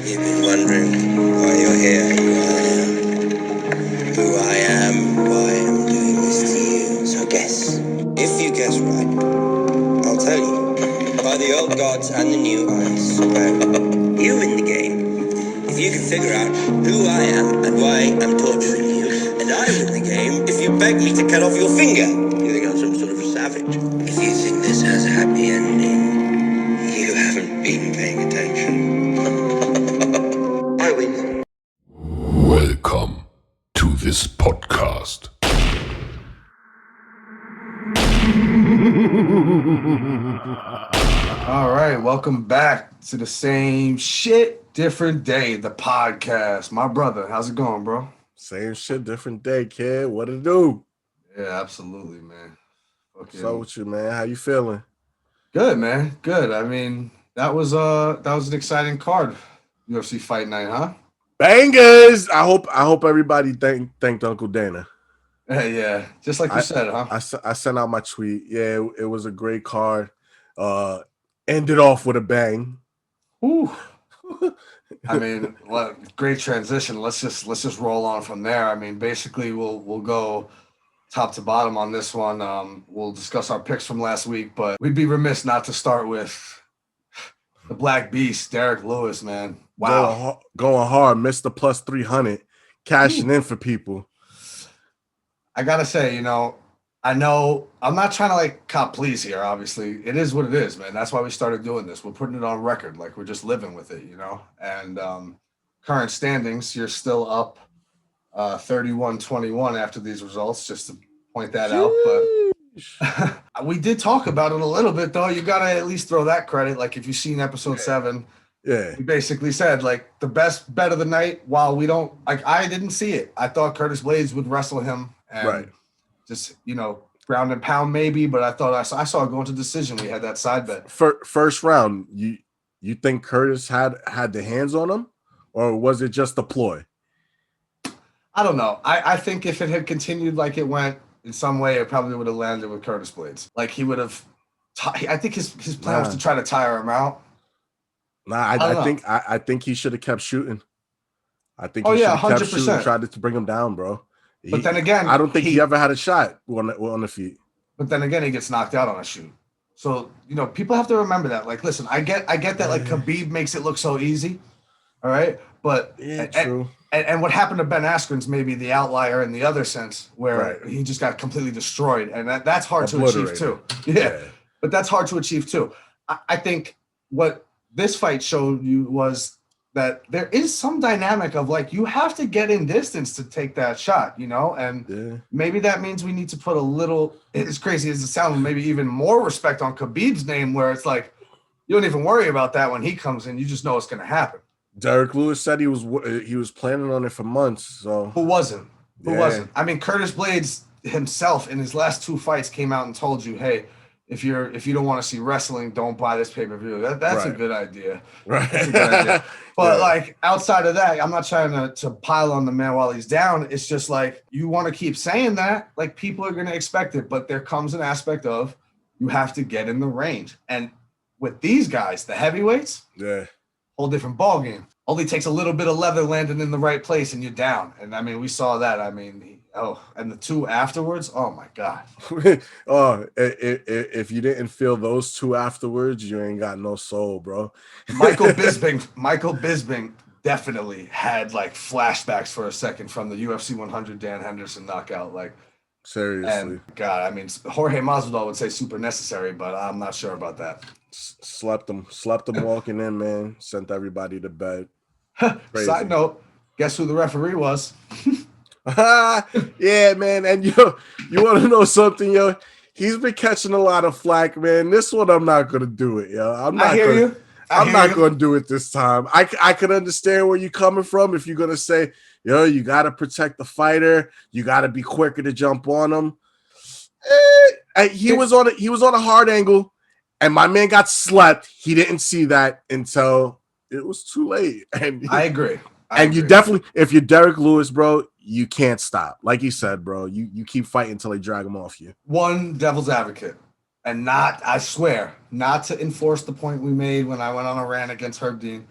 You've been wondering why you're here, who I am, why I'm doing this to you. So guess. If you guess right, I'll tell you. By the old gods and the new, I swear. You win the game. If you can figure out who I am and why I'm torturing you, and I win the game if you beg me to cut off your finger. You think I'm some sort of a savage? If you think this has a happy ending, you haven't been paying attention. I win. Welcome to this podcast. All right, welcome back to the Same Shit, Different Day, the podcast. My brother, how's it going, bro? Same shit, different day, kid. What it do? Yeah, absolutely, man. What's up with you, man? How you feeling? Good, man. Good. I mean, that was an exciting card. UFC Fight Night, huh? Bangers! I hope everybody thanked Uncle Dana. Yeah, just like you said, huh? I sent out my tweet. Yeah, it was a great card. Ended off with a bang. Ooh. I mean, great transition. Let's just roll on from there. I mean, basically, we'll go top to bottom on this one. We'll discuss our picks from last week, but we'd be remiss not to start with the Black Beast, Derek Lewis, man. Wow, going hard. Missed the plus 300, cashing in for people. I gotta say, I know I'm not trying to like cop please here. Obviously, it is what it is, man. That's why we started doing this. We're putting it on record, like we're just living with it, And current standings, you're still up 31-21 after these results. Just to point that out, but we did talk about it a little bit, though. You gotta at least throw that credit. Like if you've seen episode 7, we basically said like the best bet of the night. While we don't like, I didn't see it. I thought Curtis Blaydes would wrestle him. And just, ground and pound maybe, but I thought I saw it going to decision. We had that side bet. First round, you think Curtis had the hands on him, or was it just a ploy? I don't know. I think if it had continued like it went in some way, it probably would have landed with Curtis Blaydes. Like he would have. I think his plan was to try to tire him out. I think he should have kept shooting. I think he should have kept shooting, tried to bring him down, bro. But then again, I don't think he ever had a shot on the feet. But then again, he gets knocked out on a shoot. So, people have to remember that. Like, listen, I get that like Khabib makes it look so easy. All right. But true. And what happened to Ben Askren's maybe the outlier in the other sense where he just got completely destroyed. And that's hard to achieve too. Yeah. But that's hard to achieve too. I think what this fight showed you was that there is some dynamic of like you have to get in distance to take that shot, and maybe that means we need to put a little, as crazy as it sounds, maybe even more respect on Khabib's name, where it's like you don't even worry about that when he comes in, you just know it's going to happen. Derek Lewis said he was planning on it for months. So who wasn't? I mean, Curtis Blaydes himself in his last 2 fights came out and told you, hey, if you don't want to see wrestling, don't buy this pay-per-view. That's a good idea. Right. That's a good idea. But like outside of that, I'm not trying to pile on the man while he's down. It's just like you want to keep saying that, like people are going to expect it, but there comes an aspect of you have to get in the range. And with these guys, the heavyweights, whole different ball game. Only takes a little bit of leather landing in the right place and you're down. And I mean, we saw that. I mean, and the 2 afterwards, oh my God. If you didn't feel those 2 afterwards, you ain't got no soul, bro. Michael Bisping definitely had like flashbacks for a second from the UFC 100 Dan Henderson knockout. Like, seriously. And God, I mean, Jorge Masvidal would say super necessary, but I'm not sure about that. Slept them walking in, man. Sent everybody to bed. Side note, guess who the referee was? Yeah, man. And you want to know something, yo? He's been catching a lot of flack, man. This one, I'm not gonna do it, yo. I'm not gonna do it this time. I can understand where you're coming from if you're gonna say, yo, you gotta protect the fighter, you gotta be quicker to jump on him. He was on a hard angle, and my man got slept. He didn't see that until it was too late. And I agree. You definitely, if you're Derek Lewis, bro, you can't stop. Like you said, bro, you keep fighting until they drag him off you. One devil's advocate, and I swear, not to enforce the point we made when I went on a rant against Herb Dean.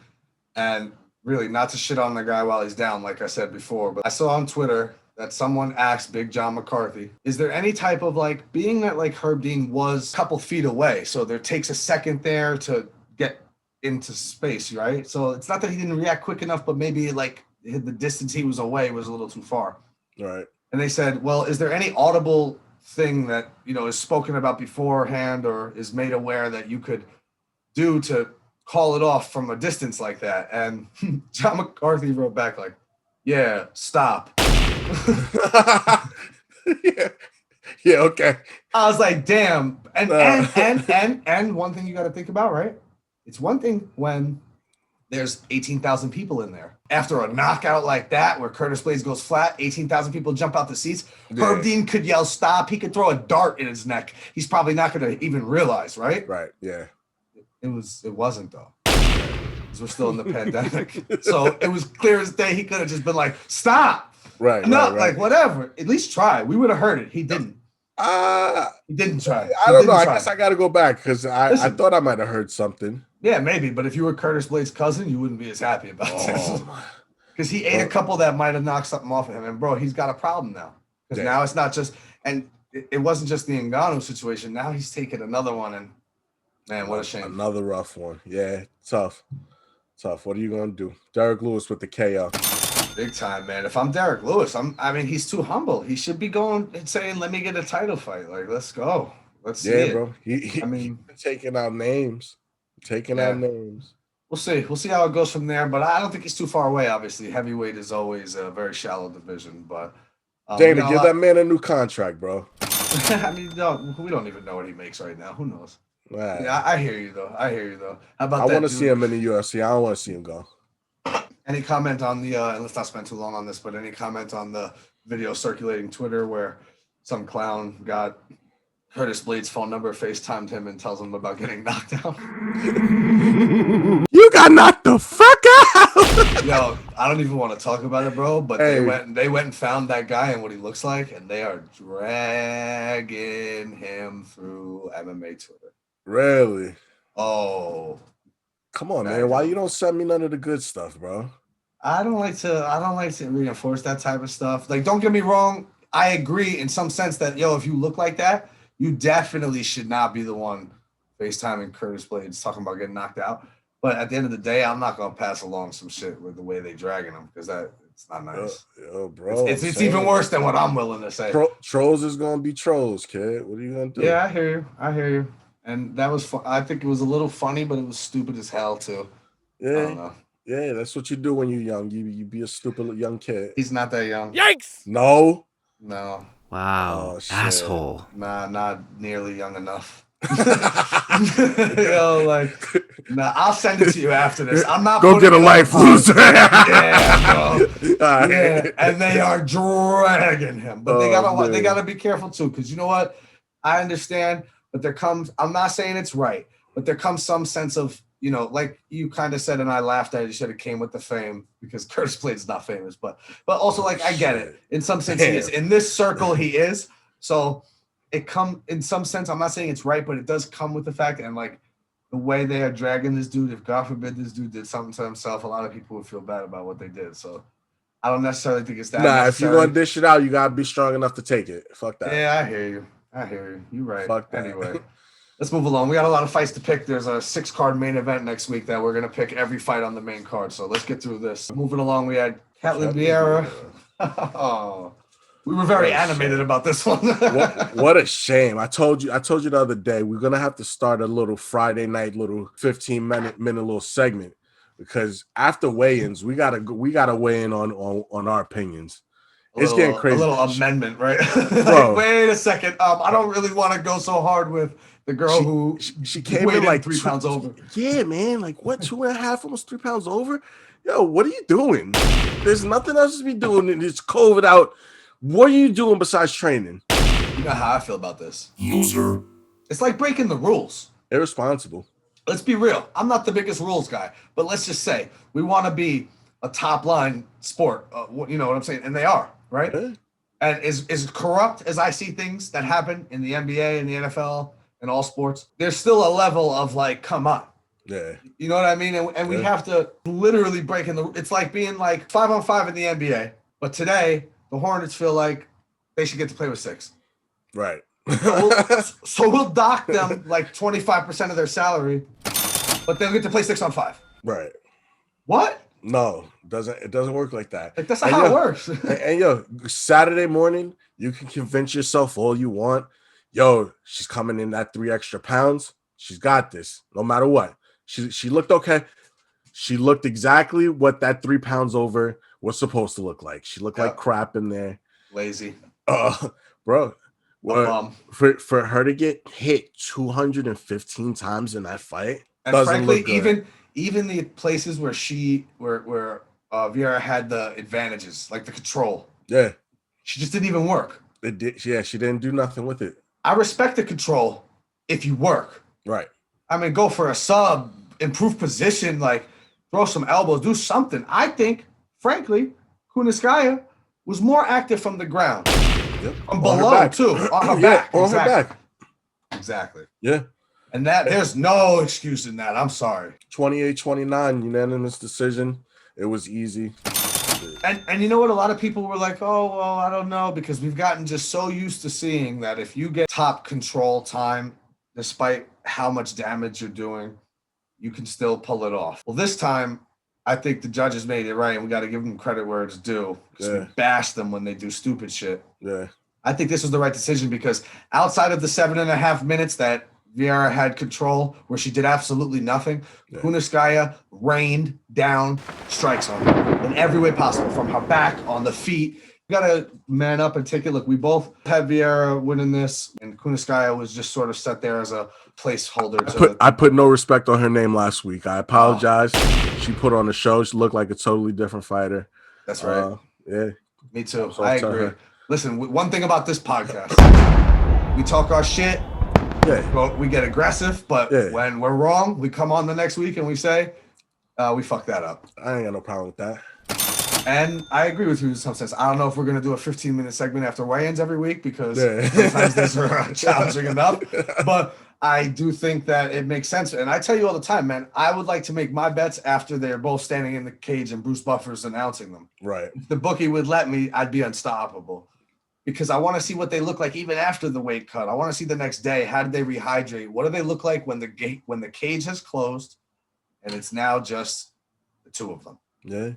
And really not to shit on the guy while he's down, like I said before, but I saw on Twitter that someone asked Big John McCarthy, is there any type of like, being that like Herb Dean was a couple feet away, so there takes a second there to get into space, right? So it's not that he didn't react quick enough, but maybe like the distance he was away was a little too far. Right. And they said, well, is there any audible thing that, you know, is spoken about beforehand or is made aware that you could do to call it off from a distance like that? And John McCarthy wrote back like, yeah, stop. Yeah, okay. I was like, damn. And one thing you got to think about, right? It's one thing when there's 18,000 people in there. After a knockout like that, where Curtis Blaydes goes flat, 18,000 people jump out the seats. Yeah. Herb Dean could yell stop. He could throw a dart in his neck. He's probably not going to even realize, right? Right, yeah. It wasn't, though. Because we're still in the pandemic. So it was clear as day. He could have just been like, stop. Right, no, right. Like, whatever. At least try. We would have heard it. He didn't. He didn't try. I don't know. I guess I got to go back because I thought I might have heard something. Yeah, maybe. But if you were Curtis Blaydes' cousin, you wouldn't be as happy about this. Because he ate a couple that might have knocked something off of him. And, bro, he's got a problem now. Because now it's not just – and it wasn't just the Ngannou situation. Now he's taking another one. And, man, what a shame. Another rough one. Yeah, tough. What are you going to do? Derek Lewis with the KO. Big time, man. If I'm Derek Lewis, he's too humble. He should be going and saying, let me get a title fight. Like, let's go. Let's see it. Bro. He's been taking out names. We'll see. We'll see how it goes from there. But I don't think he's too far away, obviously. Heavyweight is always a very shallow division. But Dana, give that man a new contract, bro. we don't even know what he makes right now. Who knows? Right. Yeah, I hear you, though. How about that? I want to see him in the UFC. I don't want to see him go. Any comment on the, and let's not spend too long on this, but any comment on the video circulating Twitter where some clown got Curtis Blaydes' phone number, FaceTimed him, and tells him about getting knocked out? You got knocked the fuck out! Yo, I don't even want to talk about it, bro, but they went and found that guy and what he looks like, and they are dragging him through MMA Twitter. Really? Oh. Come on, man. Why you don't send me none of the good stuff, bro? I don't like to reinforce that type of stuff. Like, don't get me wrong. I agree in some sense that, if you look like that, you definitely should not be the one FaceTiming Curtis Blaydes talking about getting knocked out. But at the end of the day, I'm not going to pass along some shit with the way they dragging him because it's not nice. Yo, bro. It's even worse than what I'm willing to say. Trolls is going to be trolls, kid. What are you going to do? Yeah, I hear you. And that was fun. I think it was a little funny, but it was stupid as hell too. Yeah. I don't know. Yeah, that's what you do when you're young. You be a stupid young kid. He's not that young. Yikes! No. Wow. Oh, asshole. Nah, not nearly young enough. I'll send it to you after this. I'm not go get a life loser. Yeah, bro. Yeah, and they are dragging him, but they gotta be careful too, because you know what? I understand, but I'm not saying it's right, but there comes some sense of, like you kind of said, and I laughed at it. You should have came with the fame because Curtis Blaydes is not famous, but also like I get it. In some sense, he is. In this circle, he is. So in some sense, I'm not saying it's right, but it does come with the fact, and like the way they are dragging this dude. If God forbid this dude did something to himself, a lot of people would feel bad about what they did. So I don't necessarily think it's that. Nah, if you're gonna dish it out, you gotta be strong enough to take it. Fuck that. Yeah, I hear you. You're right. Fuck that. Anyway, let's move along. We got a lot of fights to pick. There's a 6-card main event next week that we're going to pick every fight on the main card. So let's get through this. Moving along, we had Ketlin Vieira. Oh, we were very animated about this one. What a shame. I told you the other day, we're going to have to start a little Friday night, little 15-minute little segment because after weigh-ins, we gotta weigh in on our opinions. It's getting crazy. A little amendment, right? Like, wait a second. I don't really want to go so hard with the girl who she came in like 3 pounds over. Yeah, man. Like what, 2.5, almost 3 pounds over? Yo, what are you doing? There's nothing else to be doing. It's COVID out. What are you doing besides training? You know how I feel about this. Loser. It's like breaking the rules. Irresponsible. Let's be real. I'm not the biggest rules guy, but let's just say we want to be a top line sport. You know what I'm saying? And they are. Right? Yeah. And as corrupt as I see things that happen in the NBA and the NFL and all sports, there's still a level of like, come on. Yeah. You know what I mean? And we have to literally break in it's like being like 5-on-5 in the NBA. But today, the Hornets feel like they should get to play with 6. Right. So we'll dock them like 25% of their salary, but they'll get to play 6-on-5. Right. What? No, it doesn't work like that. Like, that's not how it works. and Saturday morning, you can convince yourself all you want. Yo, she's coming in at 3 extra pounds. She's got this, no matter what. She looked okay. She looked exactly what that 3 pounds over was supposed to look like. She looked like crap in there. Lazy. Bro. For her to get hit 215 times in that fight, and frankly, even the places where Vieira had the advantages, like the control. Yeah. She just didn't even work. It did. Yeah, she didn't do nothing with it. I respect the control if you work. Right. I mean, go for a sub, improve position, like throw some elbows, do something. I think, frankly, Kunitskaya was more active from the ground. Yep. From below, too. On her back. On her back. Exactly. Yeah. And there's no excuse in that. I'm sorry. 28-29, unanimous decision. It was easy. And you know what? A lot of people were like, oh, well, I don't know, because we've gotten just so used to seeing that if you get top control time, despite how much damage you're doing, you can still pull it off. Well, this time, I think the judges made it right, and we got to give them credit where it's due, because we bash them when they do stupid shit. Yeah. I think this was the right decision, because outside of the 7.5 minutes that Vieira had control, where she did absolutely nothing, Kunitskaya rained down strikes on her in every way possible, from her back, on the feet. You got to man up and take it. Look, we both had Vieira winning this, and Kunitskaya was just sort of set there as a placeholder. I put no respect on her name last week. I apologize. She put on a show. She looked like a totally different fighter. That's right. Yeah. Me too. So I agree. Her. Listen, one thing about this podcast, we talk our shit. Yeah. We get aggressive, but when we're wrong, we come on the next week and we say, we fucked that up. I ain't got no problem with that. And I agree with you in some sense. I don't know if we're going to do a 15-minute segment after weigh-ins every week, because sometimes these are challenging enough. But I do think that it makes sense. And I tell you all the time, man, I would like to make my bets after they're both standing in the cage and Bruce Buffer's announcing them. Right. If the bookie would let me, I'd be unstoppable. Because I want to see what they look like even after the weight cut. I want to see the next day. How did they rehydrate? What do they look like when the cage has closed and it's now just the two of them? Yeah.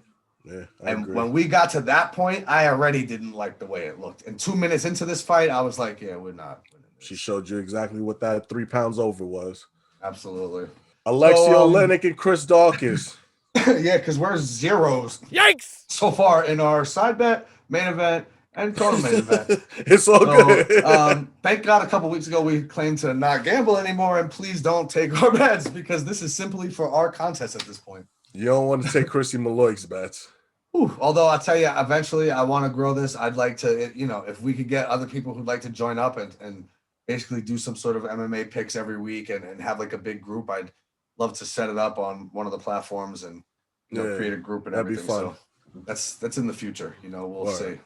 Yeah. I agree. When we got to that point, I already didn't like the way it looked. And 2 minutes into this fight, I was like, yeah, we're not winning this. She showed you exactly what that 3 pounds over was. Absolutely. Alexei Oleinik and Chris Dawkins. Yeah, because we're zeros. Yikes! So far in our side bet, main event, and co-main event. It's all good. Thank God a couple weeks ago we claimed to not gamble anymore, and please don't take our bets, because this is simply for our contest at this point. You don't want to take Chrissy Malloy's bets. Although I'll tell you, eventually I want to grow this. I'd like to, if we could get other people who'd like to join up and basically do some sort of MMA picks every week and have like a big group, I'd love to set it up on one of the platforms and create a group and everything. That'd be fun. So that's in the future. We'll see.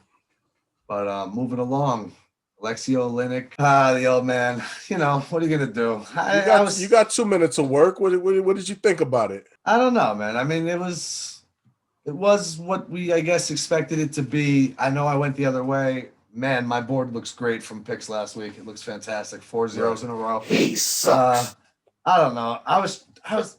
But moving along, Alexei Oleinik, the old man. What are you gonna do? You got 2 minutes of work. What did you think about it? I don't know, man. I mean, it was what we, I guess, expected it to be. I know I went the other way. Man, my board looks great from picks last week. It looks fantastic. 4 zeros in a row. He sucks. I don't know. I was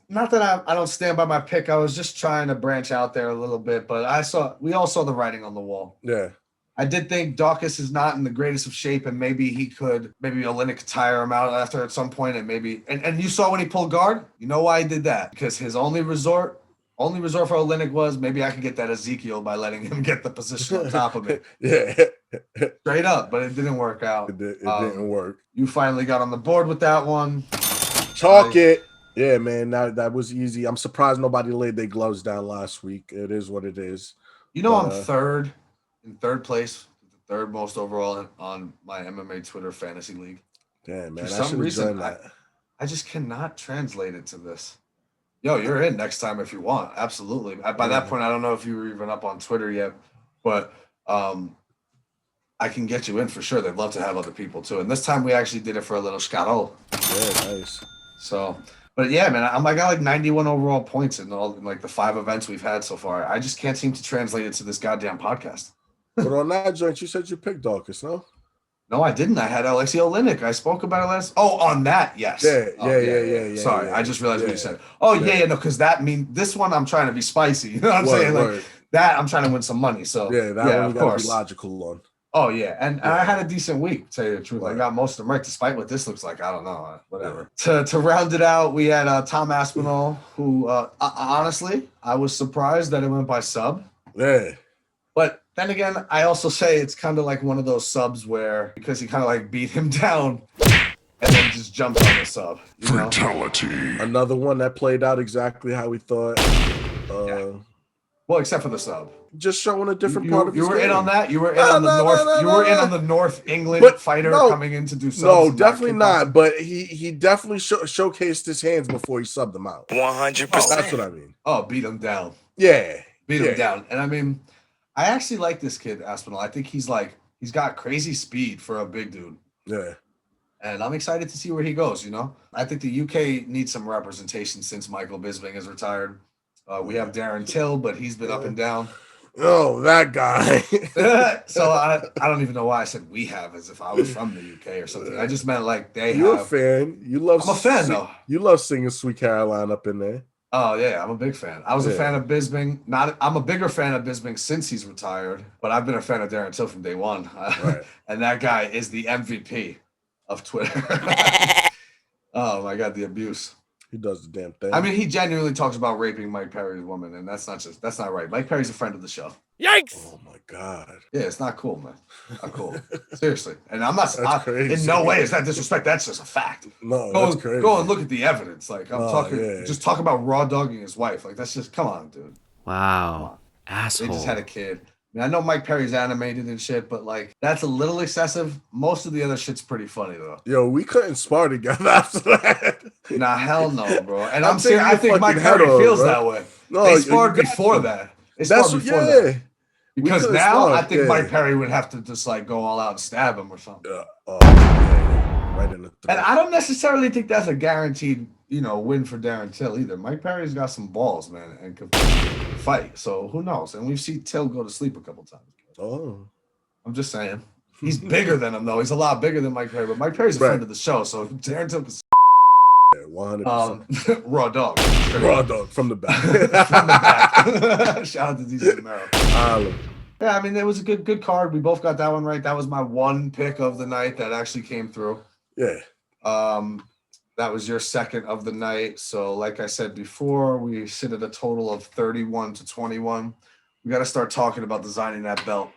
not that I don't stand by my pick. I was just trying to branch out there a little bit, but we all saw the writing on the wall. Yeah. I did think Dawkins is not in the greatest of shape, and maybe Oleinik could tire him out after at some point, and maybe and you saw when he pulled guard. You know why he did that? Because his only resort for Oleinik was, maybe I could get that Ezekiel by letting him get the position on top of me. Yeah. Straight up, but it didn't work out. It didn't work. You finally got on the board with that one. Chalk it. Yeah, man, that was easy. I'm surprised nobody laid their gloves down last week. It is what it is. I'm in third place, the third most overall on my MMA Twitter fantasy league. Damn, man. For some reason, I just cannot translate it to this. Yo, you're in next time if you want. Absolutely. By that point, I don't know if you were even up on Twitter yet, but I can get you in for sure. They'd love to have other people too. And this time we actually did it for a little Scarol. Yeah, nice. So But yeah, man, I got like 91 overall points in like the 5 events we've had so far. I just can't seem to translate it to this goddamn podcast. But on that joint, you said you picked Dawkins, no? No, I didn't. I had Alexei Oleinik. I spoke about it last. Oh, on that, yes. Yeah. Sorry, I just realized what you said. Oh, no, because this one I'm trying to be spicy. You know what I'm saying? Like that, I'm trying to win some money. So that one we gotta be logical on. Oh yeah, and I had a decent week. To tell you the truth, I got most of them right, despite what this looks like. I don't know, whatever. To round it out, we had Tom Aspinall, who honestly, I was surprised that it went by sub. Yeah. But then again, I also say it's kind of like one of those subs where, because he kind of like beat him down and then just jumped on the sub. Fatality. Another one that played out exactly how we thought. Well, except for the sub. Just showing a different part of his You were game. in on that? You were in on the North. You were in on the North England fighter coming in to do subs. No, definitely not. But he definitely showcased his hands before he subbed them out. 100%. That's what I mean. Oh, beat him down. Yeah. Beat him down. And I mean, I actually like this kid, Aspinall. I think he's got crazy speed for a big dude. Yeah. And I'm excited to see where he goes, I think the UK needs some representation since Michael Bisping is retired. We have Darren Till, but he's been up and down. Oh, that guy. So I don't even know why I said we have, as if I was from the UK or something. I just meant like You're a fan. I'm a fan, though. You love singing Sweet Caroline up in there. Oh, yeah, I'm a big fan. I was a fan of Bisping. I'm a bigger fan of Bisping since he's retired, but I've been a fan of Darren Till from day one. Right. And that guy is the MVP of Twitter. Oh, my God, the abuse. He does the damn thing. I mean, he genuinely talks about raping Mike Perry's woman, and that's not right. Mike Perry's a friend of the show. Yikes! Oh my God. Yeah, it's not cool, man. Not cool. Seriously. And I'm not crazy. In no way is that disrespect. That's just a fact. No, that's crazy. Go and look at the evidence. Like just talk about raw dogging his wife. Like that's just come on, dude. Wow. Asshole. They just had a kid. I mean, I know Mike Perry's animated and shit, but like that's a little excessive. Most of the other shit's pretty funny though. Yo, we couldn't spar together after that. Nah, hell no, bro. And I'm serious. I think Mike Perry feels that way. No, they sparred before that. They sparred before that. Because now I think Mike Perry would have to just like go all out and stab him or something. Right in the throat. And I don't necessarily think that's a guaranteed, win for Darren Till either. Mike Perry's got some balls, man, and can fight. So who knows? And we've seen Till go to sleep a couple times. Oh, I'm just saying. He's bigger than him though. He's a lot bigger than Mike Perry, but Mike Perry's a friend of the show. So Darren Till can 100%. Raw dog. Raw dog from the back. From the back. Shout out to DJ Romero. Yeah, I mean, it was a good card. We both got that one right. That was my one pick of the night that actually came through. Yeah. That was your second of the night. So like I said before, we sit at a total of 31-21. We got to start talking about designing that belt.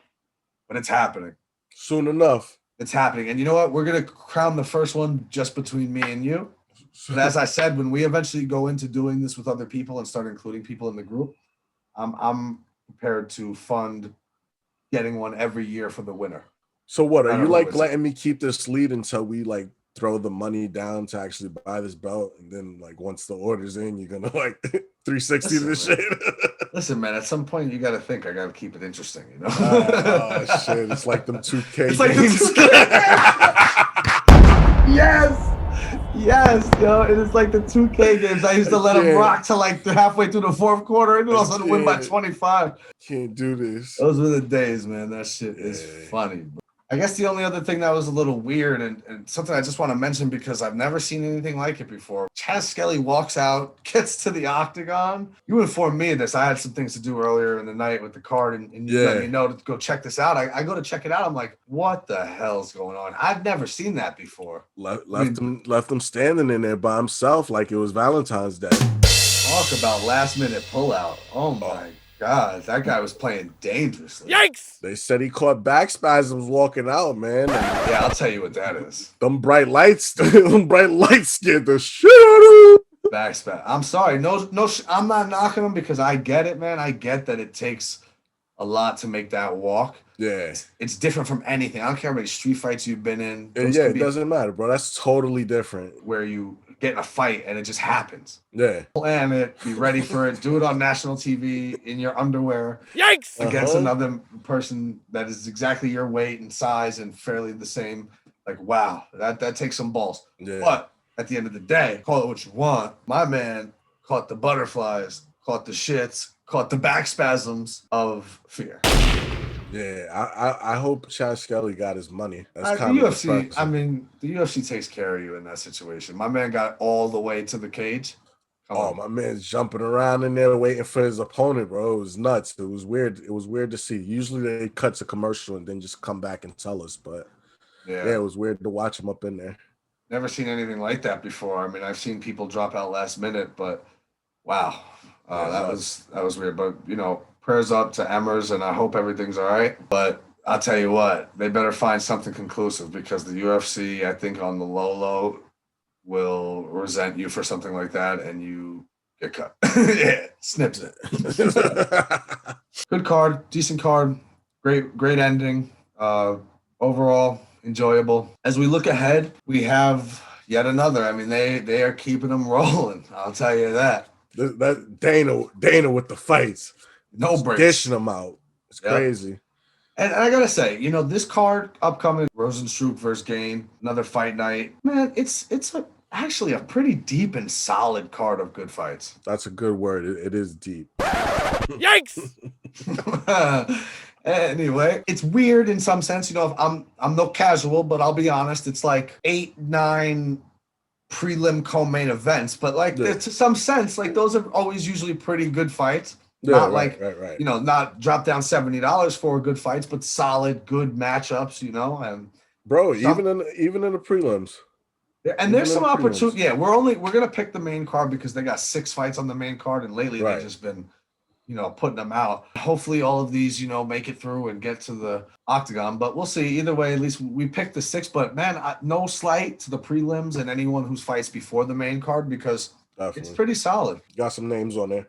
But it's happening. Soon enough. It's happening. And you know what? We're going to crown the first one just between me and you. But as I said, when we eventually go into doing this with other people and start including people in the group, I'm prepared to fund getting one every year for the winner. So what, are you like letting me keep this lead until we like throw the money down to actually buy this belt, and then like once the order's in, you're gonna like 360 this shit? Listen, man, at some point you gotta think I gotta keep it interesting, Oh shit, it's like them 2K it's like games. Yes, yo, it is like the 2K games. I used to let them rock till like halfway through the fourth quarter, and then all of a sudden win by 25. Can't do this. Those were the days, man. That shit is funny, bro. I guess the only other thing that was a little weird and something I just want to mention because I've never seen anything like it before. Chaz Skelly walks out, gets to the octagon. You informed me of this. I had some things to do earlier in the night with the card, and you let me know to go check this out. I go to check it out. I'm like, what the hell's going on? I've never seen that before. Left him standing in there by himself like it was Valentine's Day. Talk about last minute pullout. Oh my God, that guy was playing dangerously. Yikes! They said he caught back spasms walking out, man. Yeah, I'll tell you what that is. Them bright lights scared the shit out of him. Back spasm. I'm sorry. No, I'm not knocking him because I get it, man. I get that it takes a lot to make that walk. Yeah. It's different from anything. I don't care how many street fights you've been in. It doesn't matter, bro. That's totally different. Where you get in a fight and it just happens. Yeah. Plan it, be ready for it, do it on national TV in your underwear. Yikes! Against another person that is exactly your weight and size and fairly the same. Like, wow, that takes some balls. Yeah. But at the end of the day, call it what you want. My man caught the butterflies, caught the shits, caught the back spasms of fear. Yeah, I hope Chad Skelly got his money. That's The UFC, I mean, the UFC takes care of you in that situation. My man got all the way to the cage. My man's jumping around in there waiting for his opponent, bro. It was nuts. It was weird. It was weird to see. Usually they cut to commercial and then just come back and tell us, but yeah, it was weird to watch him up in there. Never seen anything like that before. I mean, I've seen people drop out last minute, but wow, that was weird. But you know, prayers up to Emmers, and I hope everything's all right. But I'll tell you what, they better find something conclusive because the UFC, I think, on the low will resent you for something like that, and you get cut. Yeah, snips it. Good card, decent card, great ending. Overall, enjoyable. As we look ahead, we have yet another. I mean, they are keeping them rolling. I'll tell you that. That Dana with the fights, no breaks, dishing them out. It's crazy. And I gotta say, you know, this card upcoming, Rozenstruik versus Gane, another fight night. Man, it's actually a pretty deep and solid card of good fights. That's a good word. It is deep. Yikes! Anyway, it's weird in some sense. You know, I'm no casual, but I'll be honest. It's like 8, 9 prelim co-main events, but like to some sense, like those are always usually pretty good fights. Yeah, not right. You know, not drop down $70 for good fights, but solid, good matchups. You know, and bro, even in the prelims. Yeah, and there's some opportunity. Yeah, we're gonna pick the main card because they got 6 fights on the main card, and lately they've just been, you know, putting them out. Hopefully, all of these, you know, make it through and get to the octagon. But we'll see. Either way, at least we picked the 6. But man, no slight to the prelims and anyone who's fights before the main card because it's pretty solid. Got some names on there.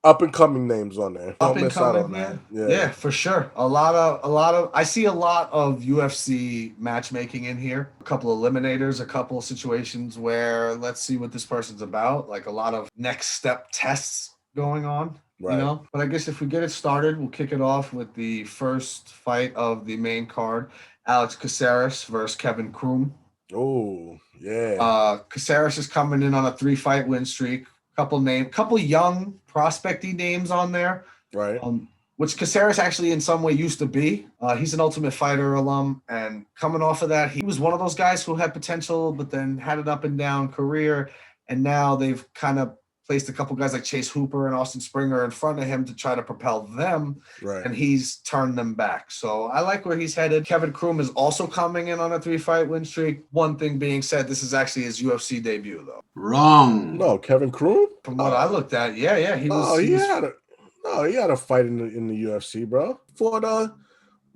Up and coming names on there. Don't miss out on that. Yeah, for sure. A lot of I see a lot of UFC matchmaking in here. A couple of eliminators, a couple of situations where let's see what this person's about. Like a lot of next step tests going on. Right. You know, but I guess if we get it started, we'll kick it off with the first fight of the main card: Alex Caceres versus Kevin Croom. Oh, yeah. Caceres is coming in on a 3-fight win streak. Couple young prospecty names on there, right? Which Caceres actually in some way used to be. He's an Ultimate Fighter alum, and coming off of that, he was one of those guys who had potential, but then had an up and down career, and now they've kind of placed a couple guys like Chase Hooper and Austin Springer in front of him to try to propel them, and he's turned them back. So I like where he's headed. Kevin Croom is also coming in on a 3-fight win streak. One thing being said, this is actually his UFC debut, though. Wrong. No, Kevin Croom? From what I looked at, yeah. He had a fight in the UFC, bro. Fought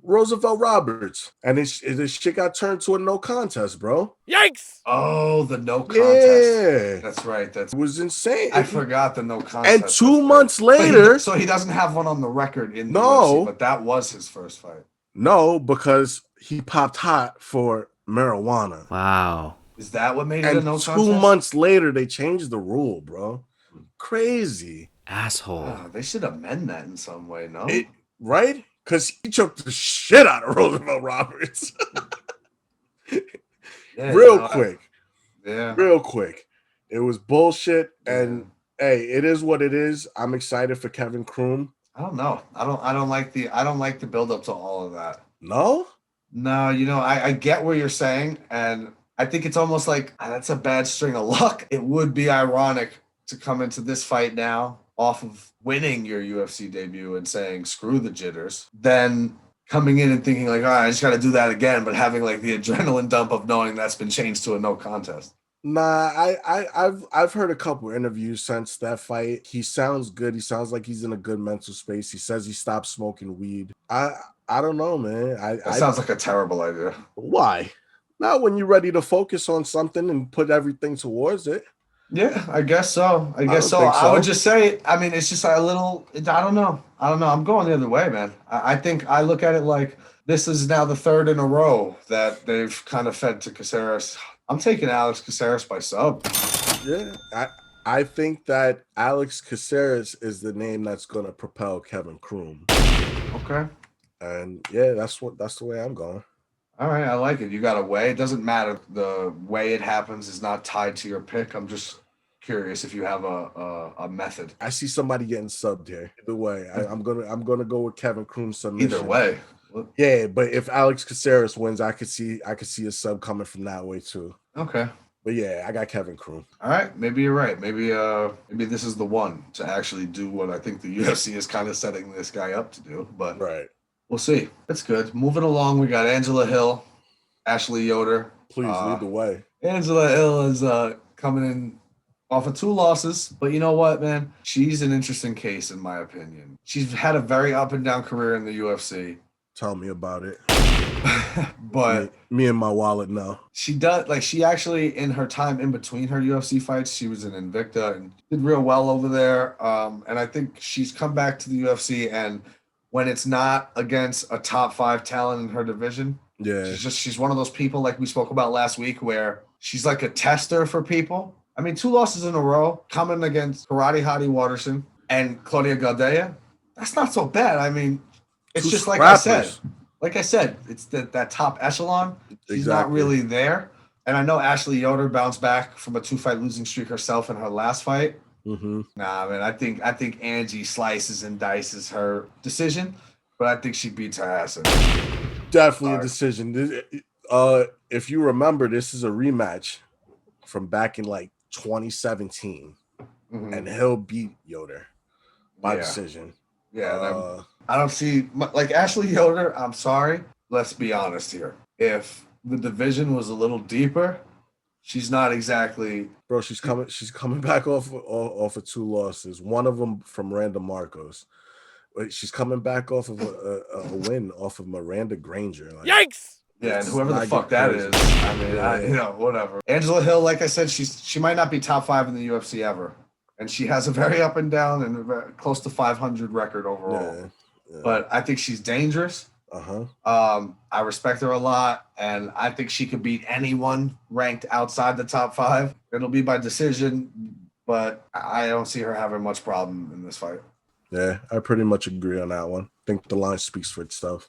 Roosevelt Roberts, and his shit got turned to a no contest, bro. Yikes! Oh, the no contest. Yeah, that's right. That was insane. I forgot the no contest. And 2 months later, so he doesn't have one on the record in the UFC, but that was his first fight. No, because he popped hot for marijuana. Wow. Is that what made it a no contest? 2 months later, they changed the rule, bro. Crazy. Asshole. They should amend that in some way, no? Right? Because he choked the shit out of Roosevelt Roberts. Real quick. It was bullshit. And hey, it is what it is. I'm excited for Kevin Croom. I don't know. I don't like the build up to all of that. No, you know, I get what you're saying, and I think it's almost like that's a bad string of luck. It would be ironic to come into this fight now off of winning your UFC debut and saying screw the jitters, then coming in and thinking like, all right, I just got to do that again, but having like the adrenaline dump of knowing that's been changed to a no contest. Nah, I've heard a couple interviews since that fight. He sounds good. He sounds like he's in a good mental space. He says he stopped smoking weed. I don't know, man. That sounds like a terrible idea. Why? Not when you're ready to focus on something and put everything towards it. Yeah, I guess so. I would just say, I mean, it's just a little, I don't know. I'm going the other way, man. I think I look at it like this is now the 3rd in a row that they've kind of fed to Caceres. I'm taking Alex Caceres by sub. Yeah, I think that Alex Caceres is the name that's going to propel Kevin Croom. Okay. And yeah, that's the way I'm going. All right, I like it. You got a way. It doesn't matter. The way it happens is not tied to your pick. I'm just curious if you have a method. I see somebody getting subbed here. Either way, I'm gonna go with Kevin Kroon's submission. Either way. Yeah, but if Alex Caceres wins, I could see a sub coming from that way too. Okay. But yeah, I got Kevin Kroon. All right, maybe you're right. Maybe this is the one to actually do what I think the UFC is kind of setting this guy up to do. But right. We'll see. That's good. Moving along, we got Angela Hill, Ashley Yoder. Please lead the way. Angela Hill is coming in off of 2 losses, but you know what, man? She's an interesting case in my opinion. She's had a very up and down career in the UFC. Tell me about it. But me and my wallet now. She does, like, she actually, in her time in between her UFC fights, she was in Invicta and did real well over there. And I think she's come back to the UFC, and when it's not against a top 5 talent in her division, she's one of those people like we spoke about last week where she's like a tester for people. I mean, 2 losses in a row coming against Karate Hottie Watterson and Claudia Gadelha. That's not so bad. I mean, it's 2 just like scrappers. I said, it's that top echelon. She's Exactly. not really there. And I know Ashley Yoder bounced back from a 2-fight losing streak herself in her last fight. Mm-hmm. Nah, man, I think Angie slices and dices her decision, but I think she beats her ass. Definitely a decision. If you remember, this is a rematch from back in like 2017, and Hill beat Yoder by decision. Yeah, I don't see like Ashley Yoder. I'm sorry. Let's be honest here. If the division was a little deeper, she's not exactly. Bro, she's coming back off of 2 losses. One of them from Randa Marcos. She's coming back off of a win off of Miranda Granger. Like, Yikes! Yeah, and whoever the fuck that is, I mean, whatever. Angela Hill, like I said, she might not be top 5 in the UFC ever, and she has a very up and down and close to 500 record overall. Yeah. But I think she's dangerous. I respect her a lot, and I think she could beat anyone ranked outside the top 5. It'll be by decision, but I don't see her having much problem in this fight. Yeah, I pretty much agree on that one. I think the line speaks for itself.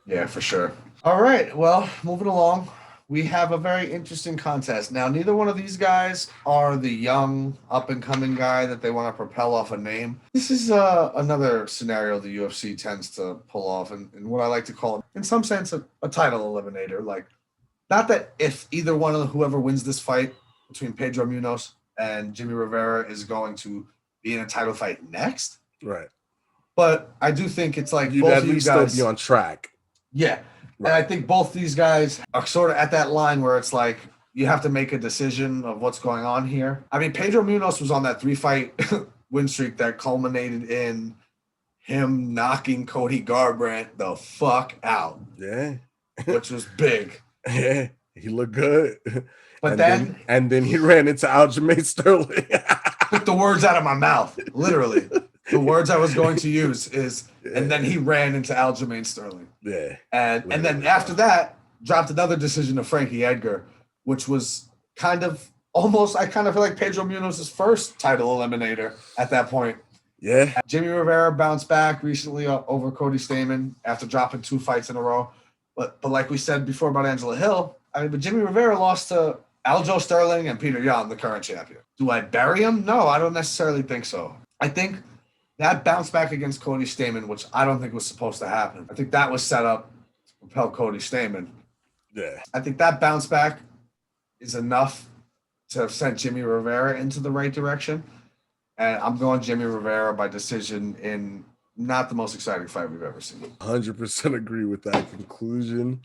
Yeah, for sure. All right, well, moving along, we have a very interesting contest. Now, neither one of these guys are the young, up-and-coming guy that they want to propel off a name. This is another scenario the UFC tends to pull off, and what I like to call it, in some sense, a title eliminator. Like, not that if either one of whoever wins this fight between Pedro Munoz and Jimmy Rivera is going to be in a title fight next. Right. But I do think it's like you'd both at of you least guys still be on track. Yeah. Right. And I think both these guys are sort of at that line where it's like you have to make a decision of what's going on here. I mean, Pedro Munoz was on that 3-fight win streak that culminated in him knocking Cody Garbrandt the fuck out. Yeah. Which was big. Yeah. He looked good. But then he ran into Aljamain Sterling. Took the words out of my mouth, literally. The words I was going to use is, and then he ran into Aljamain Sterling. Yeah. And then after that, dropped another decision to Frankie Edgar, which was kind of almost, I kind of feel like Pedro Munoz's first title eliminator at that point. Yeah. Jimmy Rivera bounced back recently over Cody Stamann after dropping 2 fights in a row. But like we said before about Angela Hill, I mean, but Jimmy Rivera lost to Aljo Sterling and Peter Yan, the current champion. Do I bury him? No, I don't necessarily think so. I think that bounce back against Cody Stamann, which I don't think was supposed to happen. I think that was set up to propel Cody Stamann. Yeah. I think that bounce back is enough to have sent Jimmy Rivera into the right direction. And I'm going Jimmy Rivera by decision in not the most exciting fight we've ever seen. 100% agree with that conclusion,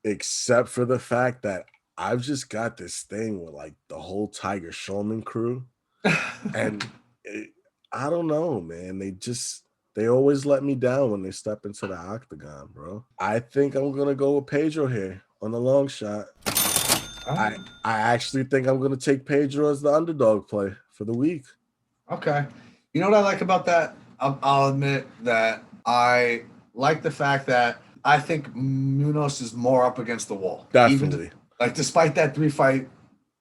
except for the fact that I've just got this thing with like the whole Tiger Showman crew. And I don't know, man. They always let me down when they step into the octagon, bro. I think I'm going to go with Pedro here on the long shot. I actually think I'm going to take Pedro as the underdog play for the week. Okay. You know what I like about that? I'll admit that I like the fact that I think Munoz is more up against the wall. Definitely. Despite that 3-fight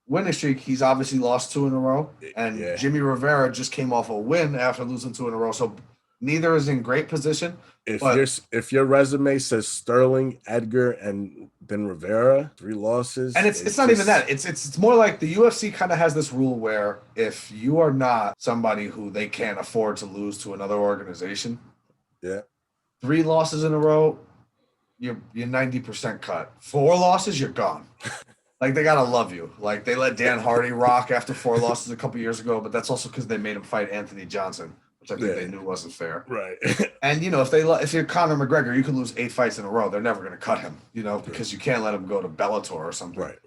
winning streak, he's obviously lost 2 in a row. And Jimmy Rivera just came off a win after losing 2 in a row. So neither is in great position. If your resume says Sterling, Edgar, and Ben Rivera, 3 losses. And it's not even that. It's more like the UFC kind of has this rule where if you are not somebody who they can't afford to lose to another organization, 3 losses in a row, you're 90% cut. 4 losses, you're gone. Like, they gotta love you. Like, they let Dan Hardy rock after 4 losses a couple years ago, but that's also because they made him fight Anthony Johnson, which I think they knew wasn't fair. Right. And, you know, if you're Conor McGregor, you can lose 8 fights in a row. They're never going to cut him, you know, because you can't let him go to Bellator or something. Right.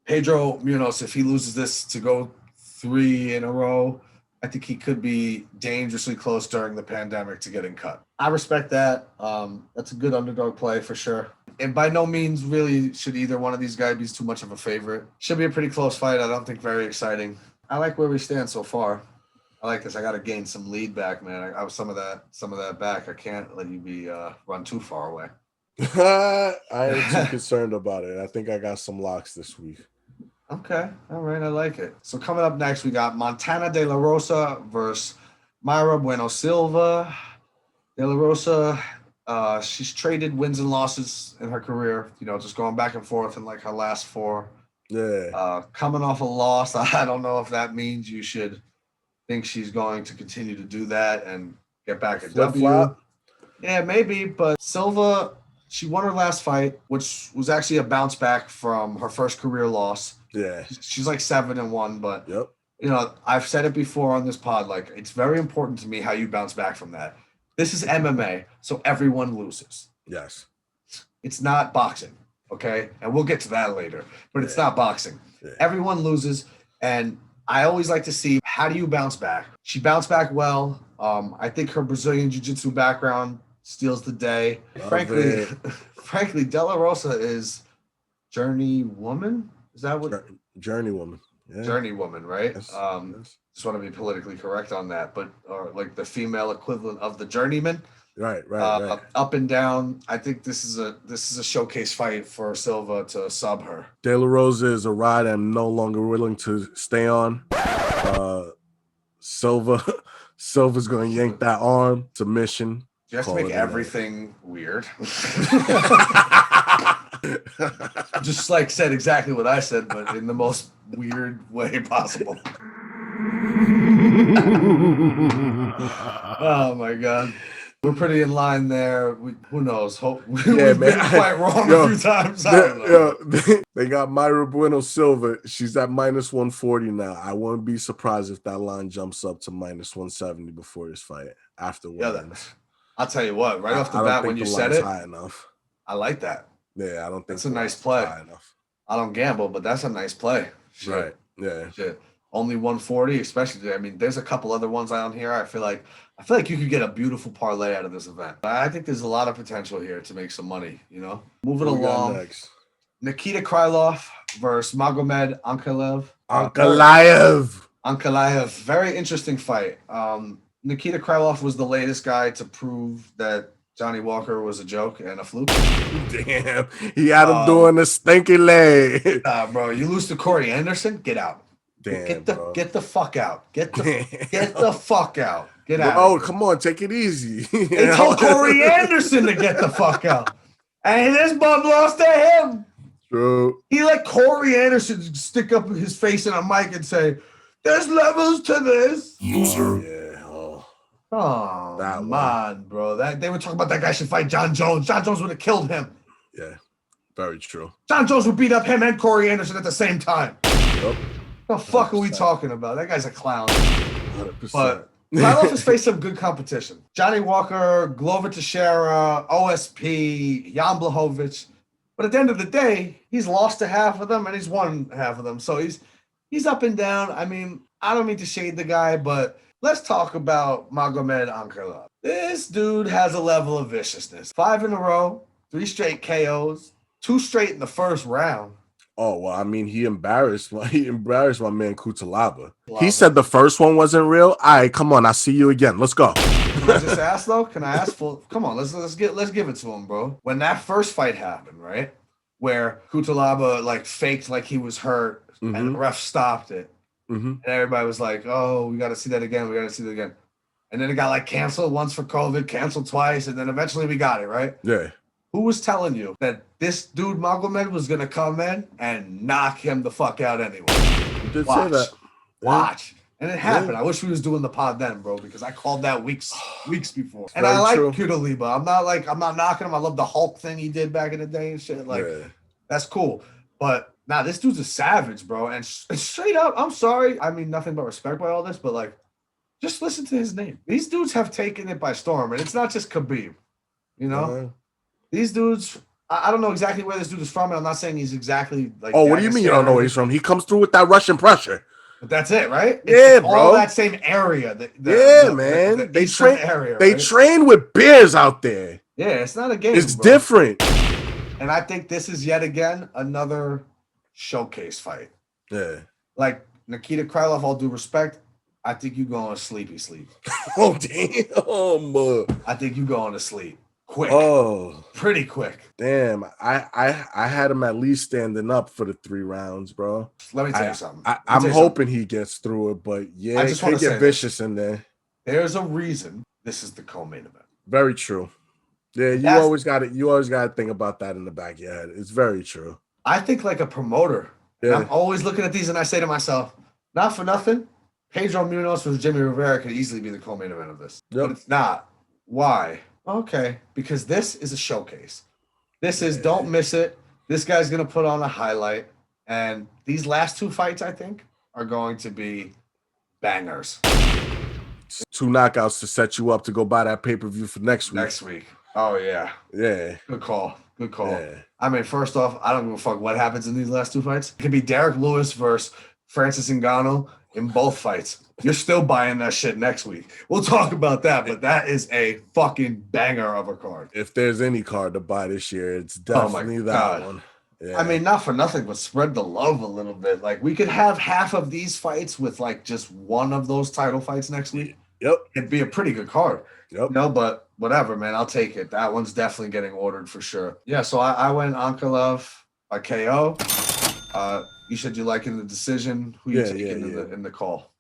Pedro Munoz, if he loses this to go 3 in a row, I think he could be dangerously close during the pandemic to getting cut. I respect that. That's a good underdog play for sure. And by no means really should either one of these guys be too much of a favorite. Should be a pretty close fight. I don't think very exciting. I like where we stand so far. I like this. I got to gain some lead back, man. I was some of that back. I can't let you be run too far away. I am too concerned about it. I think I got some locks this week. Okay. All right. I like it. So coming up next, we got Montana De La Rosa versus Mayra Bueno Silva. De La Rosa, she's traded wins and losses in her career, you know, just going back and forth in like her last 4. Yeah. Coming off a loss, I don't know if that means you should think she's going to continue to do that and get back at W. Flop. Yeah, maybe. But Silva, she won her last fight, which was actually a bounce back from her first career loss. Yeah. She's like 7-1, but Yep. you know, I've said it before on this pod, like, it's very important to me how you bounce back from that. This is MMA, so everyone loses. Yes. It's not boxing, okay? And we'll get to that later, but it's not boxing. Yeah. Everyone loses, and I always like to see, how do you bounce back? She bounced back well. I think her Brazilian Jiu-Jitsu background steals the day. Frankly, De La Rosa is journeywoman. Is that what? Journeywoman. Yeah. Journeywoman, right? Yes. Just want to be politically correct on that, but like the female equivalent of the journeyman. Right. Up and down. I think this is a showcase fight for Silva to sub her. De La Rosa is a ride I'm no longer willing to stay on. Silva's going to yank that arm. Submission. You have to make everything weird. Just like said exactly what I said, but in the most weird way possible. Oh my God. We're pretty in line there. Who knows? We've been quite wrong a few times. They got Mayra Bueno Silva. She's at -140 now. I wouldn't be surprised if that line jumps up to -170 before this fight. After I'll tell you what, right off the bat, when you said it, high enough. I like that. Yeah, I don't think that's a nice play. High enough. I don't gamble, but that's a nice play. Shit. Right. Yeah. Shit. Only 140, especially. I mean, there's a couple other ones on here. I feel like you could get a beautiful parlay out of this event. I think there's a lot of potential here to make some money. You know, moving along. Next? Nikita Krylov versus Magomed Ankalev. Ankalev. Very interesting fight. Nikita Krylov was the latest guy to prove that Johnny Walker was a joke and a fluke. Damn, he had him doing a stinky leg. Bro, you lose to Corey Anderson, get out. Damn, get the fuck out. Get the fuck out. Get out. Oh, come on, take it easy. They told Corey Anderson to get the fuck out, and this bum lost to him. True. He let Corey Anderson stick up his face in a mic and say, "There's levels to this." Loser. Yeah. Oh, come on, bro. They were talking about that guy should fight John Jones. John Jones would have killed him. Yeah, very true. John Jones would beat up him and Corey Anderson at the same time. Yep. The fuck 100%. Are we talking about? That guy's a clown. 100%. But Krylov has faced some good competition. Johnny Walker, Glover Teixeira, OSP, Jan Blachowicz. But at the end of the day, he's lost to half of them and he's won half of them. So he's up and down. I mean, I don't mean to shade the guy, but let's talk about Magomed Ankalev. This dude has a level of viciousness. 5 in a row, 3 straight KOs, 2 straight in the first round. Oh, well, I mean, he embarrassed my man Kutalaba. He said the first one wasn't real. All right, come on, I'll see you again. Let's go. Can I just ask though? Can I ask for? Come on, let's give it to him, bro. When that first fight happened, right, where Kutalaba like faked like he was hurt, and the ref stopped it, and everybody was like, "Oh, we got to see that again. We got to see that again." And then it got like canceled once for COVID, canceled twice, and then eventually we got it right. Yeah. Who was telling you that this dude Magomed was gonna come in and knock him the fuck out anyway? You did say that. Watch. And it happened. Yeah. I wish we was doing the pod then, bro, because I called that weeks before. And Very I like true. Kudaliba. I'm not knocking him. I love the Hulk thing he did back in the day and shit. Like, that's cool. But nah, this dude's a savage, bro. And straight up, I'm sorry. I mean, nothing but respect by all this, but like, just listen to his name. These dudes have taken it by storm, and it's not just Khabib. You know, these dudes. I don't know exactly where this dude is from, and I'm not saying he's exactly like. Oh, what do you mean you don't know where he's from? He comes through with that Russian pressure. But that's it, right? Yeah, bro. All that same area. Man. They train. Area, they train with bears out there. Yeah, it's not a game. It's different. And I think this is yet again another showcase fight. Yeah. Like Nikita Krylov, all due respect, I think you going to sleep. Oh, damn. I think you going to sleep. Quick. Oh. Pretty quick. Damn. I had him at least standing up for the 3 rounds, bro. Let me tell you something. I'm hoping he gets through it, but yeah, it could get vicious in there. There's a reason this is the co-main event. Very true. Yeah, you always got to think about that in the back of your head. It's very true. I think like a promoter. Yeah. I'm always looking at these and I say to myself, not for nothing, Pedro Munoz versus Jimmy Rivera could easily be the co-main event of this. Yep. But it's not. Why? Okay, because this is a showcase. This is don't miss it. This guy's going to put on a highlight. And these last 2 fights, I think, are going to be bangers. 2 knockouts to set you up to go buy that pay-per-view for next week. Oh, yeah. Yeah. Good call. Yeah. I mean, first off, I don't give a fuck what happens in these last 2 fights. It could be Derek Lewis versus Francis Ngannou in both fights. You're still buying that shit next week. We'll talk about that, but that is a fucking banger of a card. If there's any card to buy this year, it's definitely that one. Yeah. I mean, not for nothing, but spread the love a little bit. Like, we could have half of these fights with, like, just one of those title fights next week. Yep. It'd be a pretty good card. Yep. No, but whatever, man. I'll take it. That one's definitely getting ordered for sure. Yeah, so I went Ankalev by KO. You said you like in the decision. Who you taking in the call?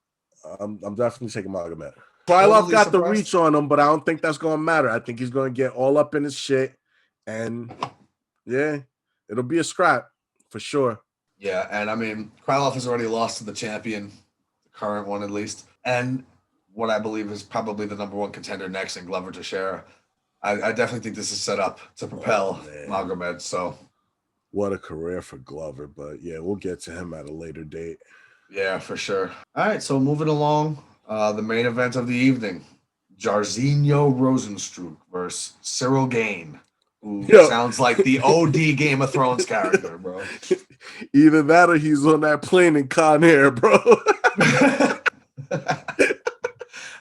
I'm definitely taking Magomed. Krylov got the reach on him, but I don't think that's going to matter. I think he's going to get all up in his shit. And, yeah, it'll be a scrap for sure. Yeah, and I mean, Krylov has already lost to the champion, the current one at least. And what I believe is probably the number 1 contender next in Glover Teixeira. I definitely think this is set up to propel Magomed. So, what a career for Glover. But, yeah, we'll get to him at a later date. Yeah, for sure. All right, so moving along, the main event of the evening, Jairzinho Rozenstruik versus Cyril Gane, who sounds like the OD Game of Thrones character, bro. Either that or he's on that plane in Con Air, bro.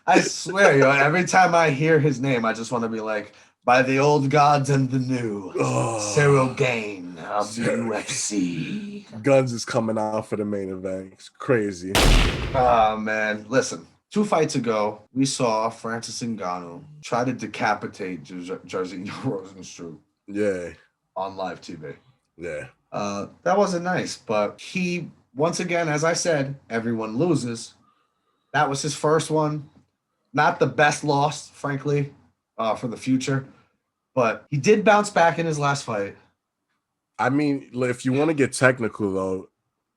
I swear, every time I hear his name, I just want to be like, by the old gods and the new, Cyril Gane of the UFC. Guns is coming out for the main event. It's crazy. Oh, man. Listen, 2 fights ago, we saw Francis Ngannou try to decapitate Jairzinho Rozenstruik. Yeah. On live TV. Yeah. That wasn't nice, but he, once again, as I said, everyone loses. That was his first one. Not the best loss, frankly, for the future. But he did bounce back in his last fight. I mean, if you want to get technical, though,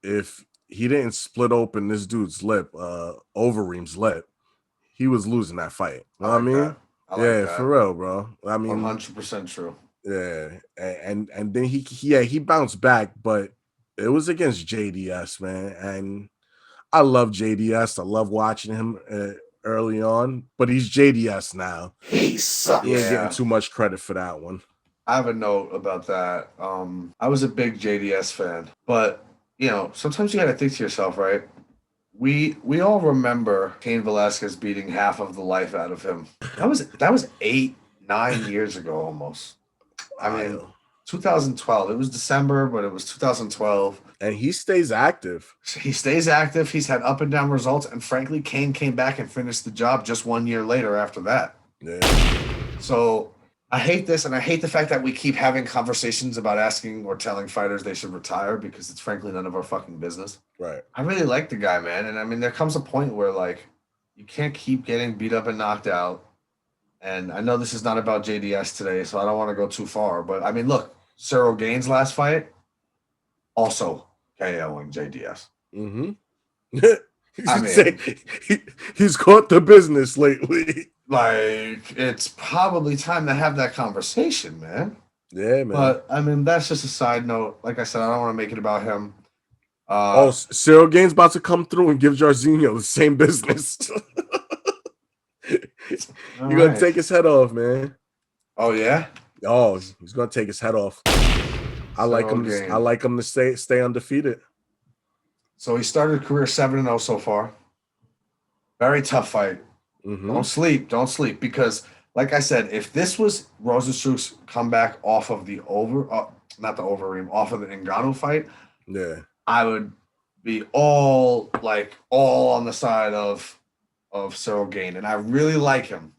if he didn't split open this dude's lip, Overeem's lip, he was losing that fight. You know what I mean? That. For real, bro. I mean, 100% true. Yeah, and then he bounced back, but it was against JDS, man. And I love JDS. I love watching him early on, but he's JDS now. He ain't getting too much credit for that one. I have a note about that. I was a big JDS fan, but sometimes you got to think to yourself, right? We all remember Cain Velasquez beating half of the life out of him. That was 8-9 years ago almost. I mean, 2012. It was December, but it was 2012. And he stays active. He's had up and down results. And frankly, Cain came back and finished the job just 1 year later after that. Yeah. So I hate this. And I hate the fact that we keep having conversations about asking or telling fighters they should retire because it's frankly none of our fucking business. Right. I really like the guy, man. And I mean, there comes a point where like you can't keep getting beat up and knocked out. And I know this is not about JDS today, so I don't want to go too far. But I mean, look, Cyril Gane's last fight, also KOing JDS. Mm-hmm. He's caught the business lately. Like, it's probably time to have that conversation, man. Yeah, man. But I mean, that's just a side note. Like I said, I don't want to make it about him. Cyril Gane's about to come through and give Jairzinho the same business. You're gonna take his head off, man. Oh yeah. Oh, he's gonna take his head off. I like him to stay undefeated. So he started career 7-0 so far. Very tough fight. Mm-hmm. Don't sleep, because like I said, if this was Rozenstruik's comeback off of the off of the Ngannou fight, yeah, I would be all on the side of Cyril Gane, and I really like him.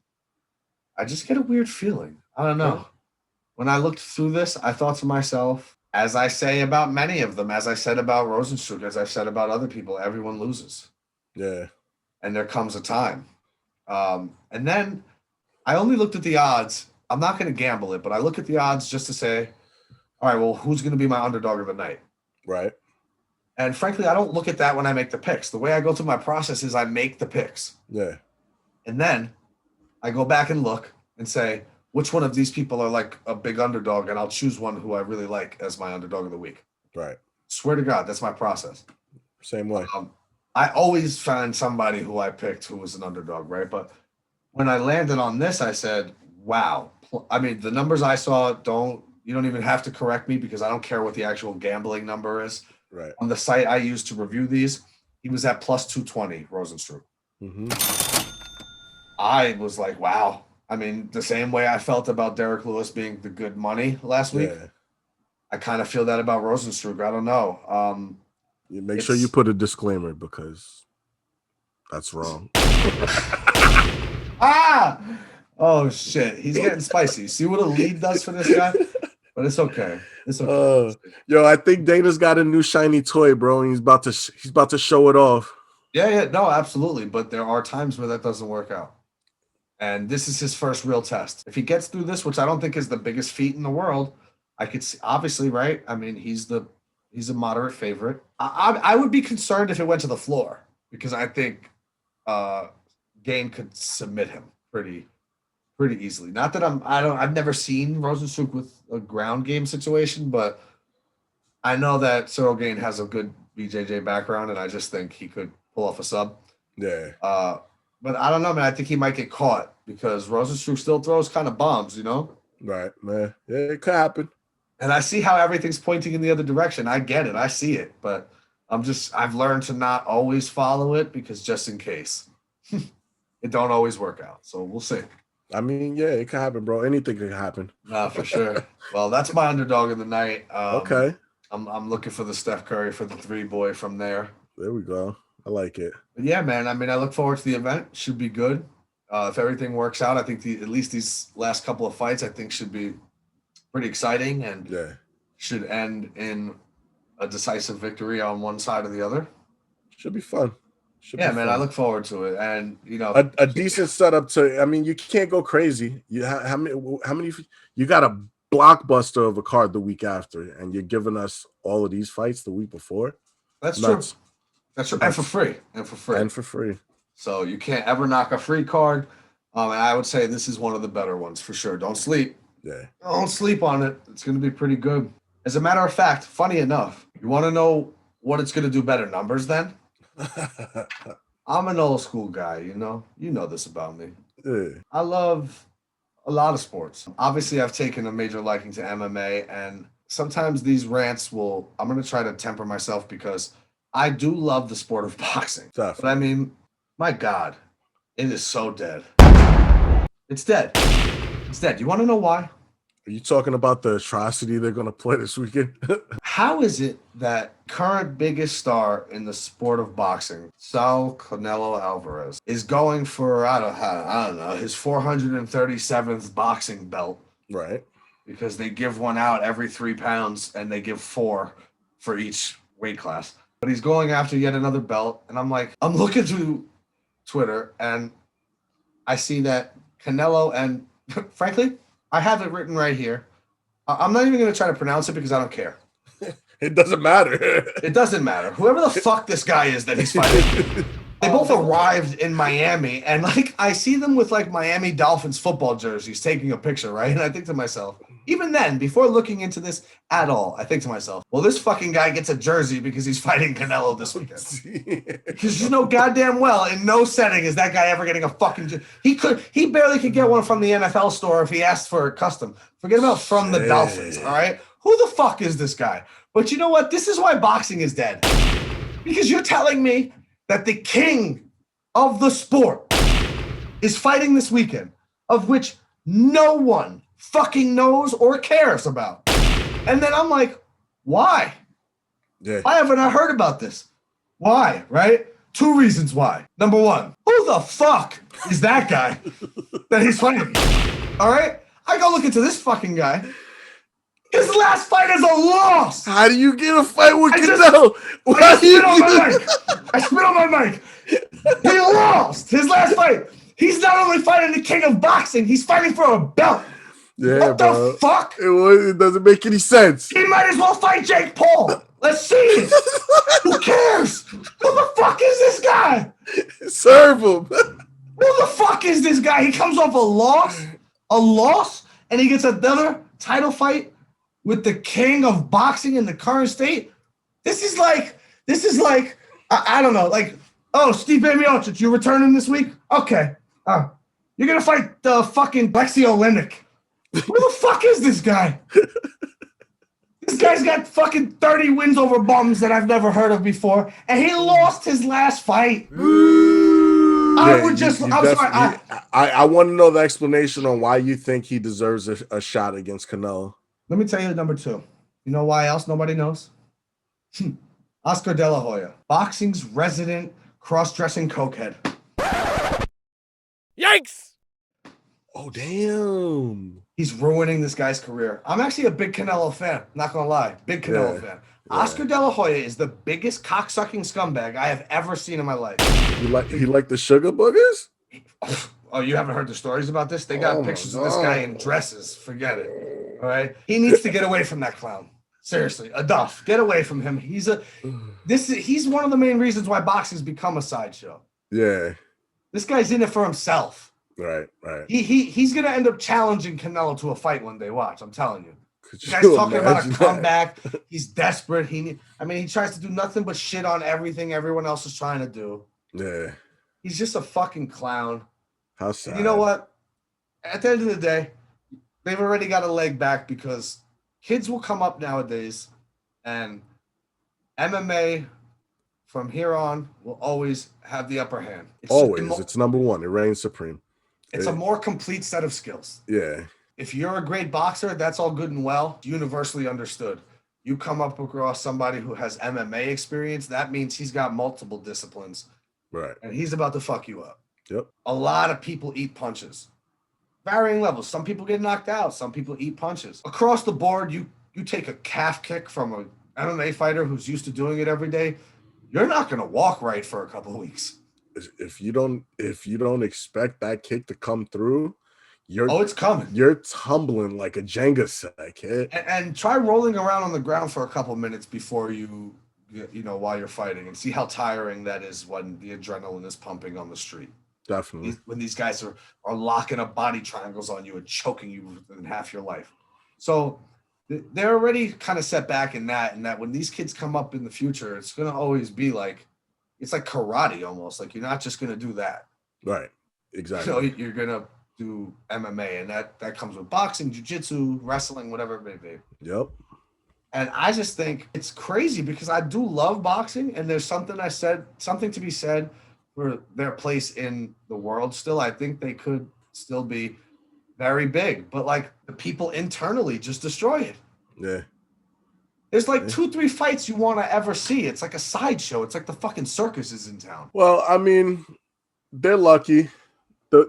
I just get a weird feeling. I don't know. When I looked through this, I thought to myself, as I say about many of them, as I said about Rozenstruik, as I said about other people, everyone loses. Yeah. And there comes a time. And then I only looked at the odds. I'm not going to gamble it, but I look at the odds just to say, all right, well, who's going to be my underdog of the night? Right. And frankly, I don't look at that when I make the picks. The way I go through my process is I make the picks. Yeah. And then I go back and look and say, which one of these people are like a big underdog, and I'll choose one who I really like as my underdog of the week. Right. Swear to God, that's my process. Same way. I always find somebody who I picked who was an underdog, right? But when I landed on this, I said, wow. I mean, the numbers I saw, you don't even have to correct me, because I don't care what the actual gambling number is. Right. On the site I used to review these, he was at plus 220, Rozenstruik. Mm-hmm. I was like, wow. I mean, the same way I felt about Derek Lewis being the good money last week, I kind of feel that about Rozenstruik. I don't know. You make sure you put a disclaimer, because that's wrong. Oh shit, he's getting spicy. See what a lead does for this guy? But it's okay. It's okay. Yo, I think Dana's got a new shiny toy, bro, and he's about to show it off. Yeah, no, absolutely. But there are times where that doesn't work out. And this is his first real test. If he gets through this, which I don't think is the biggest feat in the world, I could see, obviously, right? I mean, he's a moderate favorite. I would be concerned if it went to the floor, because I think Gane could submit him pretty easily. Not that I've never seen Rozenstruik with a ground game situation, but I know that Cyril Gane has a good BJJ background, and I just think he could pull off a sub. Yeah. But I don't know, man. I think he might get caught, because Rozenstruik still throws kind of bombs, you know? Right, man. Yeah, it could happen. And I see how everything's pointing in the other direction. I get it. I see it. But I've learned to not always follow it, because just in case. It don't always work out. So we'll see. I mean, yeah, it could happen, bro. Anything could happen. No, for sure. Well, that's my underdog of the night. Okay. I'm looking for the Steph Curry for the 3-boy from there. There we go. I like it. But yeah, man. I mean, I look forward to the event. Should be good. If everything works out, I think at least these last couple of fights, I think should be pretty exciting, and should end in a decisive victory on one side or the other. Should be fun. Man, I look forward to it. And you know, a decent setup to. I mean, you can't go crazy. How many? You got a blockbuster of a card the week after, and you're giving us all of these fights the week before. That's true. That's true, and for free. So you can't ever knock a free card. And I would say this is one of the better ones for sure. Don't sleep. Yeah. Don't sleep on it. It's going to be pretty good. As a matter of fact, funny enough, you want to know what it's going to do better numbers than? I'm an old school guy, you know this about me. Yeah. I love a lot of sports. Obviously, I've taken a major liking to MMA, and sometimes these rants I'm going to try to temper myself, because I do love the sport of boxing. Definitely. But I mean, my God, it is so dead. It's dead. It's dead. You want to know why? Are you talking about the atrocity they're going to play this weekend? How is it that current biggest star in the sport of boxing, Saul Canelo Alvarez, is going for, I don't know, his 437th boxing belt? Right. Because they give one out every 3 pounds, and they give 4 for each weight class. But he's going after yet another belt. And I'm looking through Twitter, and I see that Canelo, and frankly, I have it written right here. I'm not even going to try to pronounce it because I don't care. It doesn't matter. It doesn't matter. Whoever the fuck this guy is that he's fighting. They both arrived in Miami, and like I see them with like Miami Dolphins football jerseys taking a picture, right? And I think to myself, even then, before looking into this at all, I think to myself, well, this fucking guy gets a jersey because he's fighting Canelo this weekend. Because you know goddamn well, in no setting is that guy ever getting a fucking jersey. He barely could get one from the NFL store if he asked for a custom. Forget about from the Dolphins, all right? Who the fuck is this guy? But you know what? This is why boxing is dead. Because you're telling me that the king of the sport is fighting this weekend, of which no one fucking knows or cares about. And then I'm like, why? Yeah. Why haven't I heard about this? Why, right? 2 reasons why. Number one, who the fuck is that guy that he's fighting? All right? I go look into this fucking guy. His last fight is a loss. How do you get a fight with Canelo? I spit on my mic. He lost his last fight. He's not only fighting the king of boxing, he's fighting for a belt. Yeah, what the fuck? It doesn't make any sense. He might as well fight Jake Paul. Let's see it. Who cares? Who the fuck is this guy? Serve him. Who the fuck is this guy? He comes off a loss, and he gets another title fight with the king of boxing in the current state. This is like, I don't know, like, oh, Stipe Miocic, you returning this week? Okay. You're going to fight the fucking Lexi Olenek. Who the fuck is this guy? This guy's got fucking 30 wins over bums that I've never heard of before, and he lost his last fight. I want to know the explanation on why you think he deserves a shot against Canelo. Let me tell you number 2. You know why else nobody knows? Oscar De La Hoya, boxing's resident cross-dressing cokehead. Yikes! Oh, damn. He's ruining this guy's career. I'm actually a big Canelo fan, not gonna lie. Big Canelo fan. Yeah. Oscar De La Hoya is the biggest cocksucking scumbag I have ever seen in my life. He like the sugar boogers? Oh, you haven't heard the stories about this? They got pictures of this guy in dresses. Forget it. All right? He needs to get away from that clown. Seriously, Duff, get away from him. He's one of the main reasons why boxing's become a sideshow. Yeah. This guy's in it for himself. Right. He's gonna end up challenging Canelo to a fight one day. Watch, I'm telling you. This guy's talking about a comeback. He's desperate. He tries to do nothing but shit on everything everyone else is trying to do. Yeah. He's just a fucking clown. How sad. You know what? At the end of the day, they've already got a leg back because kids will come up nowadays and MMA from here on will always have the upper hand. It's number one. It reigns supreme. It's a more complete set of skills. Yeah. If you're a great boxer, that's all good and well. Universally understood. You come up across somebody who has MMA experience, that means he's got multiple disciplines. Right. And he's about to fuck you up. Yep. A lot of people eat punches. Varying levels. Some people get knocked out. Some people eat punches. Across the board, you take a calf kick from an MMA fighter who's used to doing it every day, you're not going to walk right for a couple of weeks. If you don't expect that kick to come through, it's coming. You're tumbling like a Jenga set, and try rolling around on the ground for a couple minutes before while you're fighting, and see how tiring that is when the adrenaline is pumping on the street. Definitely. When these guys are locking up body triangles on you and choking you within half your life. So they're already kind of set back in that when these kids come up in the future, it's going to always be like, it's like karate almost. Like you're not just going to do that. Right. Exactly. You're going to do MMA, and that comes with boxing, jiu-jitsu, wrestling, whatever it may be. Yep. And I just think it's crazy because I do love boxing, and there's something to be said for their place in the world still. I think they could still be very big, but like the people internally just destroy it. Yeah. There's like 2-3 fights you want to ever see. It's like a sideshow. It's like the fucking circus is in town. Well, I mean, they're lucky.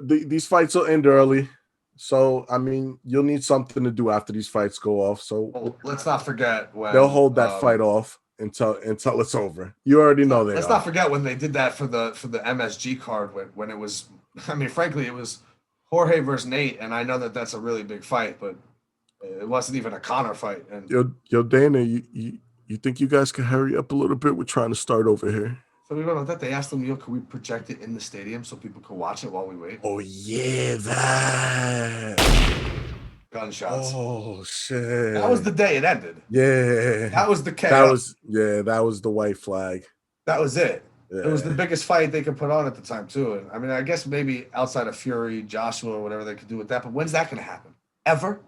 These fights will end early. So, I mean, you'll need something to do after these fights go off. So let's not forget when they'll hold that fight off until it's over. You already know they Let's not forget when they did that for the MSG card when it was, I mean, frankly, it was Jorge versus Nate, and I know that that's a really big fight, but it wasn't even a Conor fight. And yo, Dana, you think you guys can hurry up a little bit? We're trying to start over here. So we don't know that they asked them, can we project it in the stadium so people can watch it while we wait? Oh yeah, that gunshots. Oh shit! That was the day it ended. Yeah, that was the chaos. That was the white flag. That was it. Yeah. It was the biggest fight they could put on at the time too. And I mean, I guess maybe outside of Fury, Joshua, or whatever they could do with that. But when's that going to happen? Ever?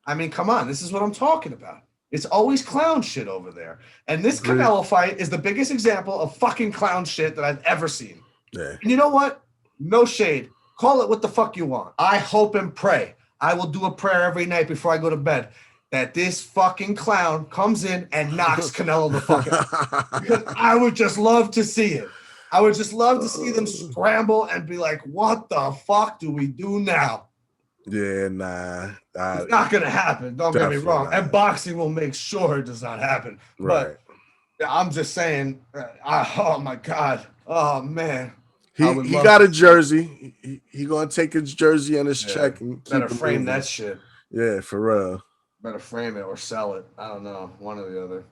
I mean, come on. This is what I'm talking about. It's always clown shit over there. And this Canelo fight is the biggest example of fucking clown shit that I've ever seen. Yeah. And you know what? No shade. Call it what the fuck you want. I hope and pray. I will do a prayer every night before I go to bed that this fucking clown comes in and knocks Canelo the fuck out. Because I would just love to see it. I would just love to see them scramble and be like, what the fuck do we do now? Yeah, nah. It's not going to happen. Don't get me wrong. And boxing will make sure it does not happen. Right. But I'm just saying, oh my God. Oh, man. He got a jersey. He going to take his jersey and his check. And better frame that shit. Yeah, for real. Better frame it or sell it. I don't know. One or the other.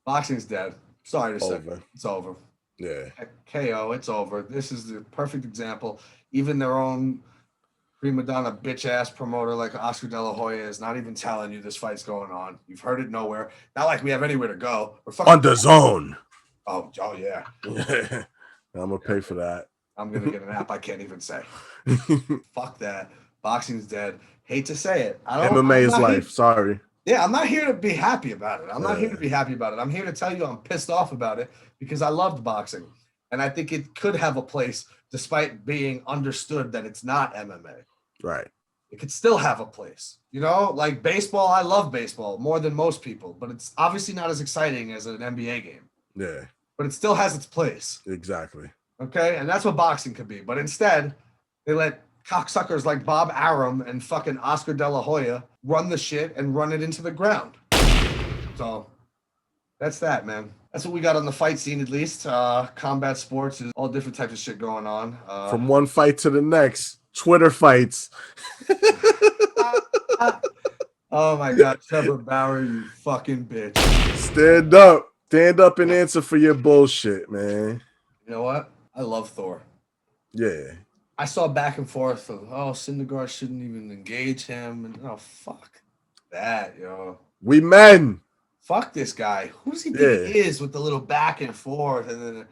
Boxing's dead. Sorry to say. It's over. Yeah. KO, it's over. This is the perfect example. Even their own prima donna bitch-ass promoter like Oscar De La Hoya is not even telling you this fight's going on. You've heard it nowhere. Not like we have anywhere to go. We're fucking on the zone. Oh yeah. I'm going to pay for that. I'm going to get an app I can't even say. Fuck that. Boxing's dead. Hate to say it. MMA is life. Sorry. Yeah, I'm not here to be happy about it. I'm not here to be happy about it. I'm here to tell you I'm pissed off about it because I loved boxing. And I think it could have a place despite being understood that it's not MMA. Right. It could still have a place. You know, like baseball, I love baseball more than most people, but it's obviously not as exciting as an NBA game. Yeah. But it still has its place. Exactly. Okay? And that's what boxing could be. But instead, they let cocksuckers like Bob Arum and fucking Oscar De La Hoya run the shit and run it into the ground. So that's that, man. That's what we got on the fight scene, at least. Combat sports is all different types of shit going on. From one fight to the next, Twitter fights. Oh my God, Trevor Bauer, you fucking bitch. Stand up. Stand up and answer for your bullshit, man. You know what? I love Thor. Yeah. I saw back and forth of, Syndergaard shouldn't even engage him. And fuck that, yo. We men. Fuck this guy. Who does he think he is with the little back and forth? And then,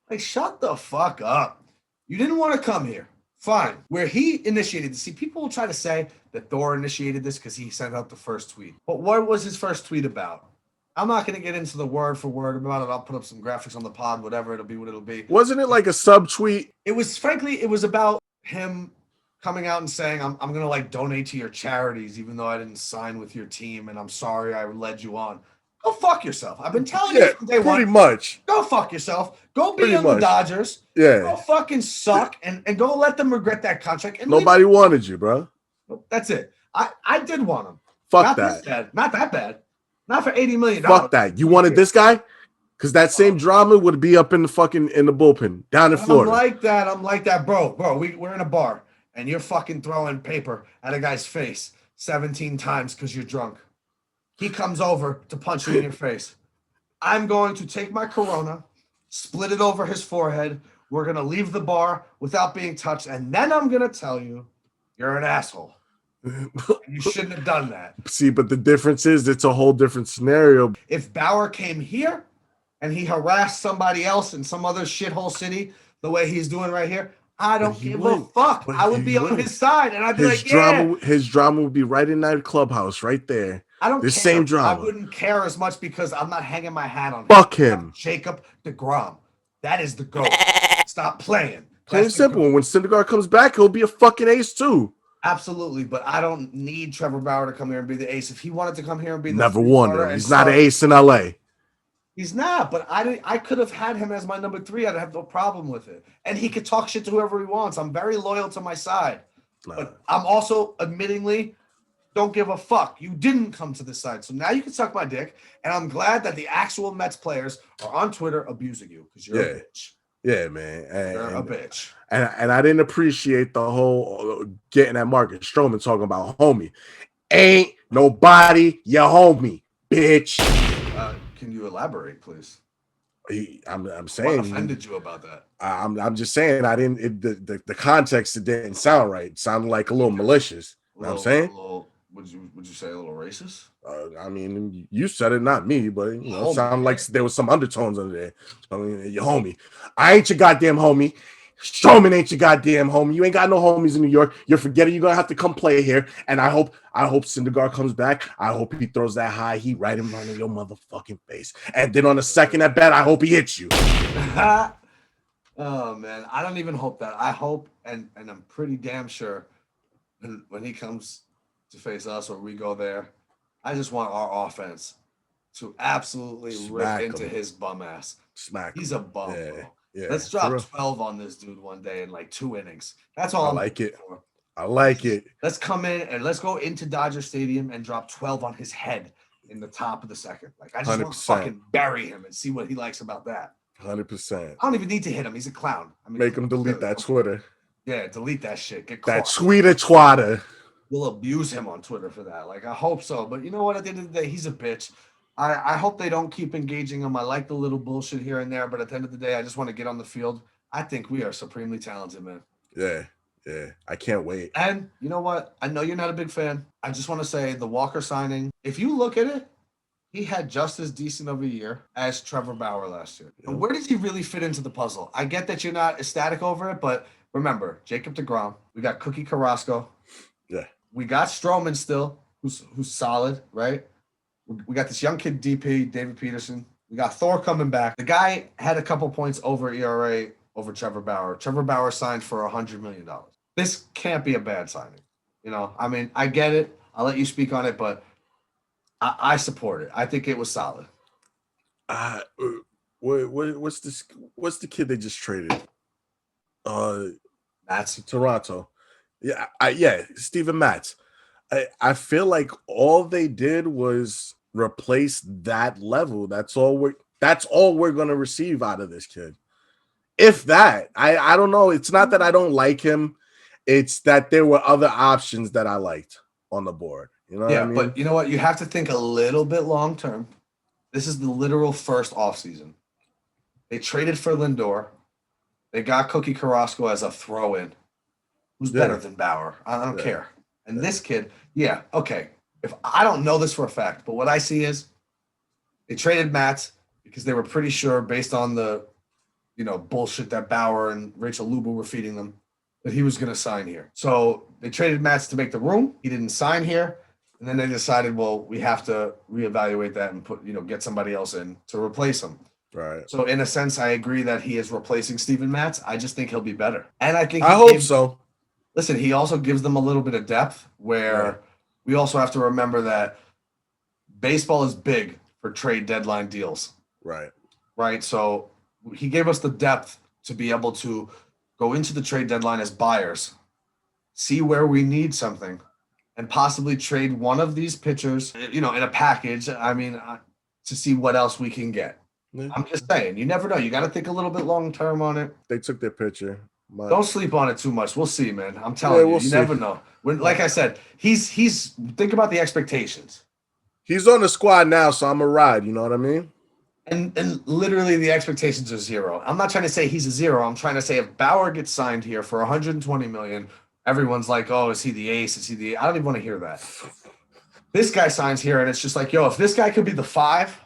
like, shut the fuck up. You didn't want to come here. Fine. Where he initiated this. See, people will try to say that Thor initiated this because he sent out the first tweet. But what was his first tweet about? I'm not going to get into the word for word about it. I'll put up some graphics on the pod, whatever. It'll be what it'll be. Wasn't it like a subtweet? It was, frankly, it was about him coming out and saying, I'm going to, like, donate to your charities, even though I didn't sign with your team, and I'm sorry I led you on. Go fuck yourself. I've been telling you from day one. Pretty much. Go fuck yourself. Go be on the Dodgers. Yeah. Go fucking suck and go let them regret that contract. And nobody wanted you, bro. That's it. I did want him. Fuck that. Not that bad. Not for $80 million. Fuck that. You wanted this guy? Because that same drama would be up in the bullpen down in Florida. I'm like that, bro. We're in a bar and you're fucking throwing paper at a guy's face 17 times because you're drunk. He comes over to punch you in your face. I'm going to take my Corona, split it over his forehead. We're going to leave the bar without being touched. And then I'm going to tell you, you're an asshole. You shouldn't have done that. See, but the difference is it's a whole different scenario. If Bauer came here and he harassed somebody else in some other shithole city the way he's doing right here, I don't give a fuck. I would be on his side. And I'd be his drama would be right in that clubhouse right there. I don't care. Same drama. I wouldn't care as much because I'm not hanging my hat on him. Fuck him. Jacob deGrom. That is the GOAT. Stop playing. Plain and simple. When Syndergaard comes back, he'll be a fucking ace too. Absolutely, but I don't need Trevor Bauer to come here and be the ace. If he wanted to come here and be the never won. He's not an ace in LA. He's not, but I could have had him as my number 3. I'd have no problem with it. And he could talk shit to whoever he wants. I'm very loyal to my side. But I'm also admittingly don't give a fuck. You didn't come to this side. So now you can suck my dick. And I'm glad that the actual Mets players are on Twitter abusing you because you're a bitch. Yeah, man. You're a bitch. And I didn't appreciate the whole getting at Marcus Stroman talking about homie. Ain't nobody your homie, bitch. Can you elaborate, please? I'm saying. What offended you about that? I'm just saying I didn't. The context, it didn't sound right. It sounded like a little malicious. You know what I'm saying? Would you say a little racist? I mean, you said it, not me, but it sounded like there was some undertones under there. I mean, your homie. I ain't your goddamn homie. Strowman ain't your goddamn homie. You ain't got no homies in New York. You're forgetting you're gonna have to come play here. And I hope Syndergaard comes back. I hope he throws that high heat right in front of your motherfucking face. And then on the second at bat, I hope he hits you. Oh man, I don't even hope that. I hope, and I'm pretty damn sure when he comes to face us or we go there, I just want our offense to absolutely rip into his bum ass. He's a bum, bro. Yeah, let's drop 12 on this dude one day in like 2 innings. That's all I like it. I like it. Let's come in and let's go into Dodger Stadium and drop 12 on his head in the top of the second. Like, I just 100%. Want to fucking bury him and see what he likes about that. 100%. I don't even need to hit him. He's a clown. I mean, make him delete that Twitter. Yeah, delete that shit. Get that tweeter twatter. We'll abuse him on Twitter for that. Like, I hope so. But you know what? At the end of the day, he's a bitch. I hope they don't keep engaging him. I like the little bullshit here and there, but at the end of the day, I just want to get on the field. I think we are supremely talented, man. Yeah. I can't wait. And you know what? I know you're not a big fan. I just want to say the Walker signing, if you look at it, he had just as decent of a year as Trevor Bauer last year. Yep. And where does he really fit into the puzzle? I get that you're not ecstatic over it, but remember, Jacob deGrom, we got Cookie Carrasco. Yeah. We got Stroman still, who's solid, right? We got this young kid, DP, David Peterson. We got Thor coming back. The guy had a couple points over ERA over Trevor Bauer. Trevor Bauer signed for $100 million. This can't be a bad signing. You know, I mean, I get it. I'll let you speak on it, but I support it. I think it was solid. What's this? What's the kid they just traded? Matz, Toronto. Yeah, Steven Matz. I feel like all they did was replace that level. That's all we're gonna receive out of this kid. If that, I don't know. It's not that I don't like him. It's that there were other options that I liked on the board. You know what I mean? But you know what? You have to think a little bit long term. This is the literal first offseason. They traded for Lindor. They got Cookie Carrasco as a throw-in. Who's better than Bauer? I don't care. And this kid, okay. If I don't know this for a fact, but what I see is they traded Matz because they were pretty sure, based on the bullshit that Bauer and Rachel Luba were feeding them, that he was going to sign here. So they traded Matz to make the room. He didn't sign here. And then they decided, well, we have to reevaluate that and get somebody else in to replace him. Right. So in a sense, I agree that he is replacing Steven Matz. I just think he'll be better. And I think I hope so. Listen, he also gives them a little bit of depth where we also have to remember that baseball is big for trade deadline deals. Right. So he gave us the depth to be able to go into the trade deadline as buyers, see where we need something, and possibly trade one of these pitchers, in a package. I mean, to see what else we can get. Yeah. I'm just saying, you never know. You got to think a little bit long term on it. They took their pitcher. Don't sleep on it too much. We'll see, man. I'm telling you, you never know. Like I said, he's think about the expectations. He's on the squad now, so I'm a ride. You know what I mean? And literally the expectations are zero. I'm not trying to say he's a zero. I'm trying to say if Bauer gets signed here for $120 million, everyone's like, oh, is he the ace? Is he the? I don't even want to hear that. This guy signs here, and it's just like, yo, if this guy could be the 5,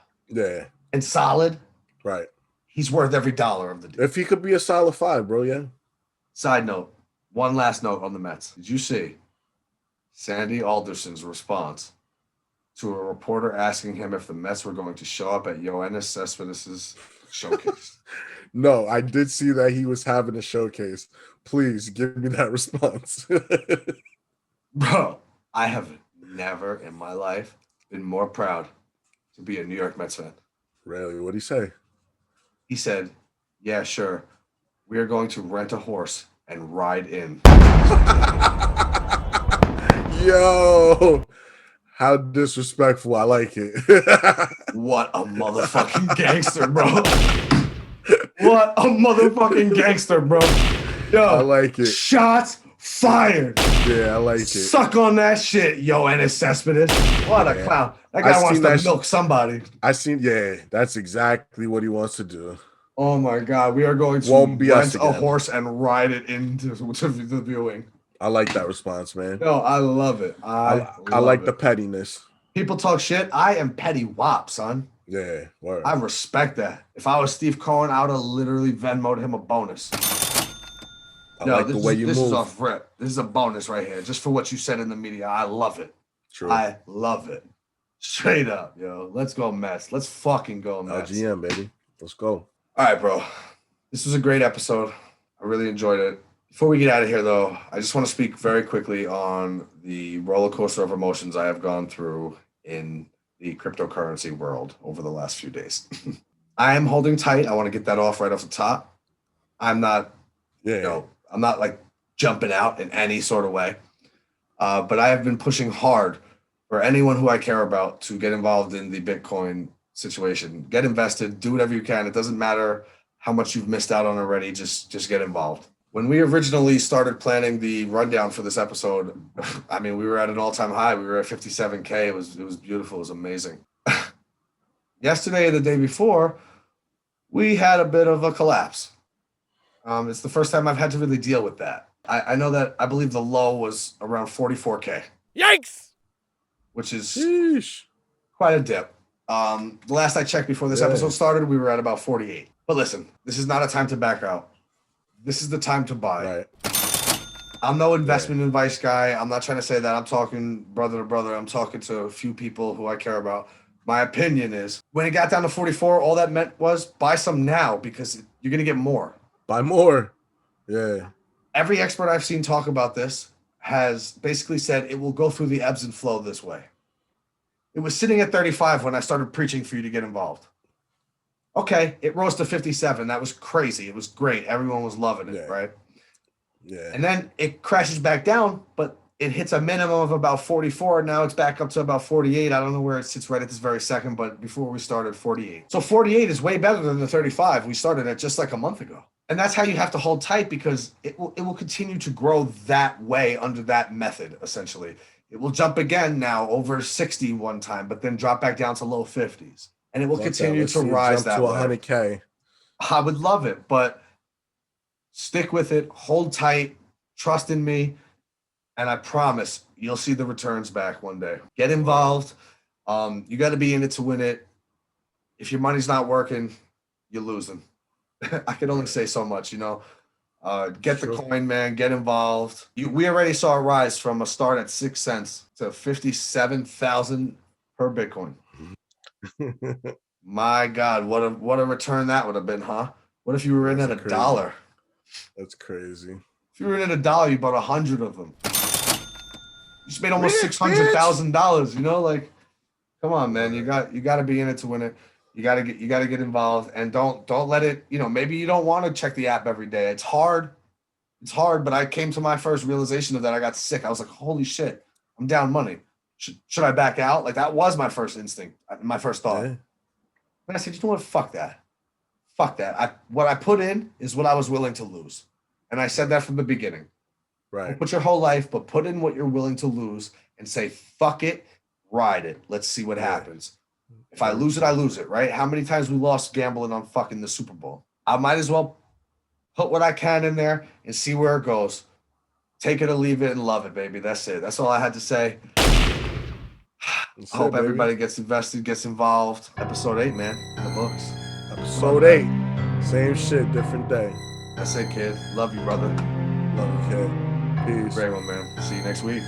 and solid, right, he's worth every dollar of the deal. If he could be a solid 5, bro, yeah. Side note, one last note on the Mets. Did you see Sandy Alderson's response to a reporter asking him if the Mets were going to show up at Yoenis Cespedes' showcase? No, I did see that he was having a showcase. Please give me that response. Bro, I have never in my life been more proud to be a New York Mets fan. Really? What'd he say? He said, yeah, sure. We are going to rent a horse and ride in. Yo, how disrespectful. I like it. What a motherfucking gangster, bro. What a motherfucking gangster, bro. Yo, I like it. Shots fired. Yeah, I like it. Suck on that shit, yo, Ennis Cespedes. What a clown. That guy wants to milk somebody. That's exactly what he wants to do. Oh my God, we are going to rent a horse and ride it into the viewing. I like that response, man. No, I love it. I like the pettiness. People talk shit. I am petty wop, son. Yeah, word. I respect that. If I was Steve Cohen, I would have literally Venmo'd him a bonus. I like the way you move. This is off rip. This is a bonus right here, just for what you said in the media. I love it. True. I love it. Straight up, yo. Let's go Mets. Let's fucking go Mets. LGM, baby. Let's go. All right, bro. This was a great episode. I really enjoyed it. Before we get out of here, though, I just want to speak very quickly on the roller coaster of emotions I have gone through in the cryptocurrency world over the last few days. I am holding tight. I want to get that off right off the top. I'm not, I'm not like jumping out in any sort of way. But I have been pushing hard for anyone who I care about to get involved in the Bitcoin situation. Get invested, do whatever you can. It doesn't matter how much you've missed out on already. Just get involved. When we originally started planning the rundown for this episode, I mean, we were at an all-time high. We were at 57K. It was beautiful. It was amazing. Yesterday and the day before, we had a bit of a collapse. It's the first time I've had to really deal with that. I know that I believe the low was around 44K. Yikes! Which is quite a dip. The last I checked before this episode started, we were at about 48. But listen, this is not a time to back out. This is the time to buy. Right. I'm no investment advice guy. I'm not trying to say that. I'm talking brother to brother. I'm talking to a few people who I care about. My opinion is when it got down to 44, all that meant was buy some now because you're going to get more. Buy more. Yeah. Every expert I've seen talk about this has basically said it will go through the ebbs and flow this way. It was sitting at 35 when I started preaching for you to get involved. Okay, it rose to 57. That was crazy. It was great. Everyone was loving it, right? Yeah. And then it crashes back down, but it hits a minimum of about 44. Now it's back up to about 48. I don't know where it sits right at this very second, but before we started, 48. So 48 is way better than the 35 we started at just like a month ago. And that's how you have to hold tight because it will continue to grow that way under that method, essentially. It will jump again now over 60 one time, but then drop back down to low 50s. And it will continue to rise that way. Jump to 100K. I would love it, but stick with it. Hold tight. Trust in me. And I promise you'll see the returns back one day. Get involved. You got to be in it to win it. If your money's not working, you're losing. I can only say so much, Get the coin, man. Get involved. We already saw a rise from a start at 6 cents to 57,000 per Bitcoin. My God, what a return that would have been, huh? What if you were in at $1? That's crazy. If you were in at $1, you bought 100 of them. You just made almost $600,000. Come on, man. You got to be in it to win it. You got to get involved, and don't let it. Maybe you don't want to check the app every day. It's hard. But I came to my first realization of that. I got sick. I was like, holy shit, I'm down money. Should I back out? Like that was my first instinct, my first thought. Yeah. And I said, you know what? Fuck that. What I put in is what I was willing to lose, and I said that from the beginning. Right. Don't put your whole life, but put in what you're willing to lose, and say, fuck it, ride it. Let's see what happens. If I lose it, I lose it. Right? How many times we lost gambling on fucking the Super Bowl? I might as well put what I can in there and see where it goes. Take it or leave it and love it, baby. That's it. That's all I had to say. I hope everybody gets invested, gets involved. Episode 8, man. In the books. Episode 8. Same shit, different day. That's it, kid. Love you, brother. Love you, kid. Peace. Great one, man. See you next week.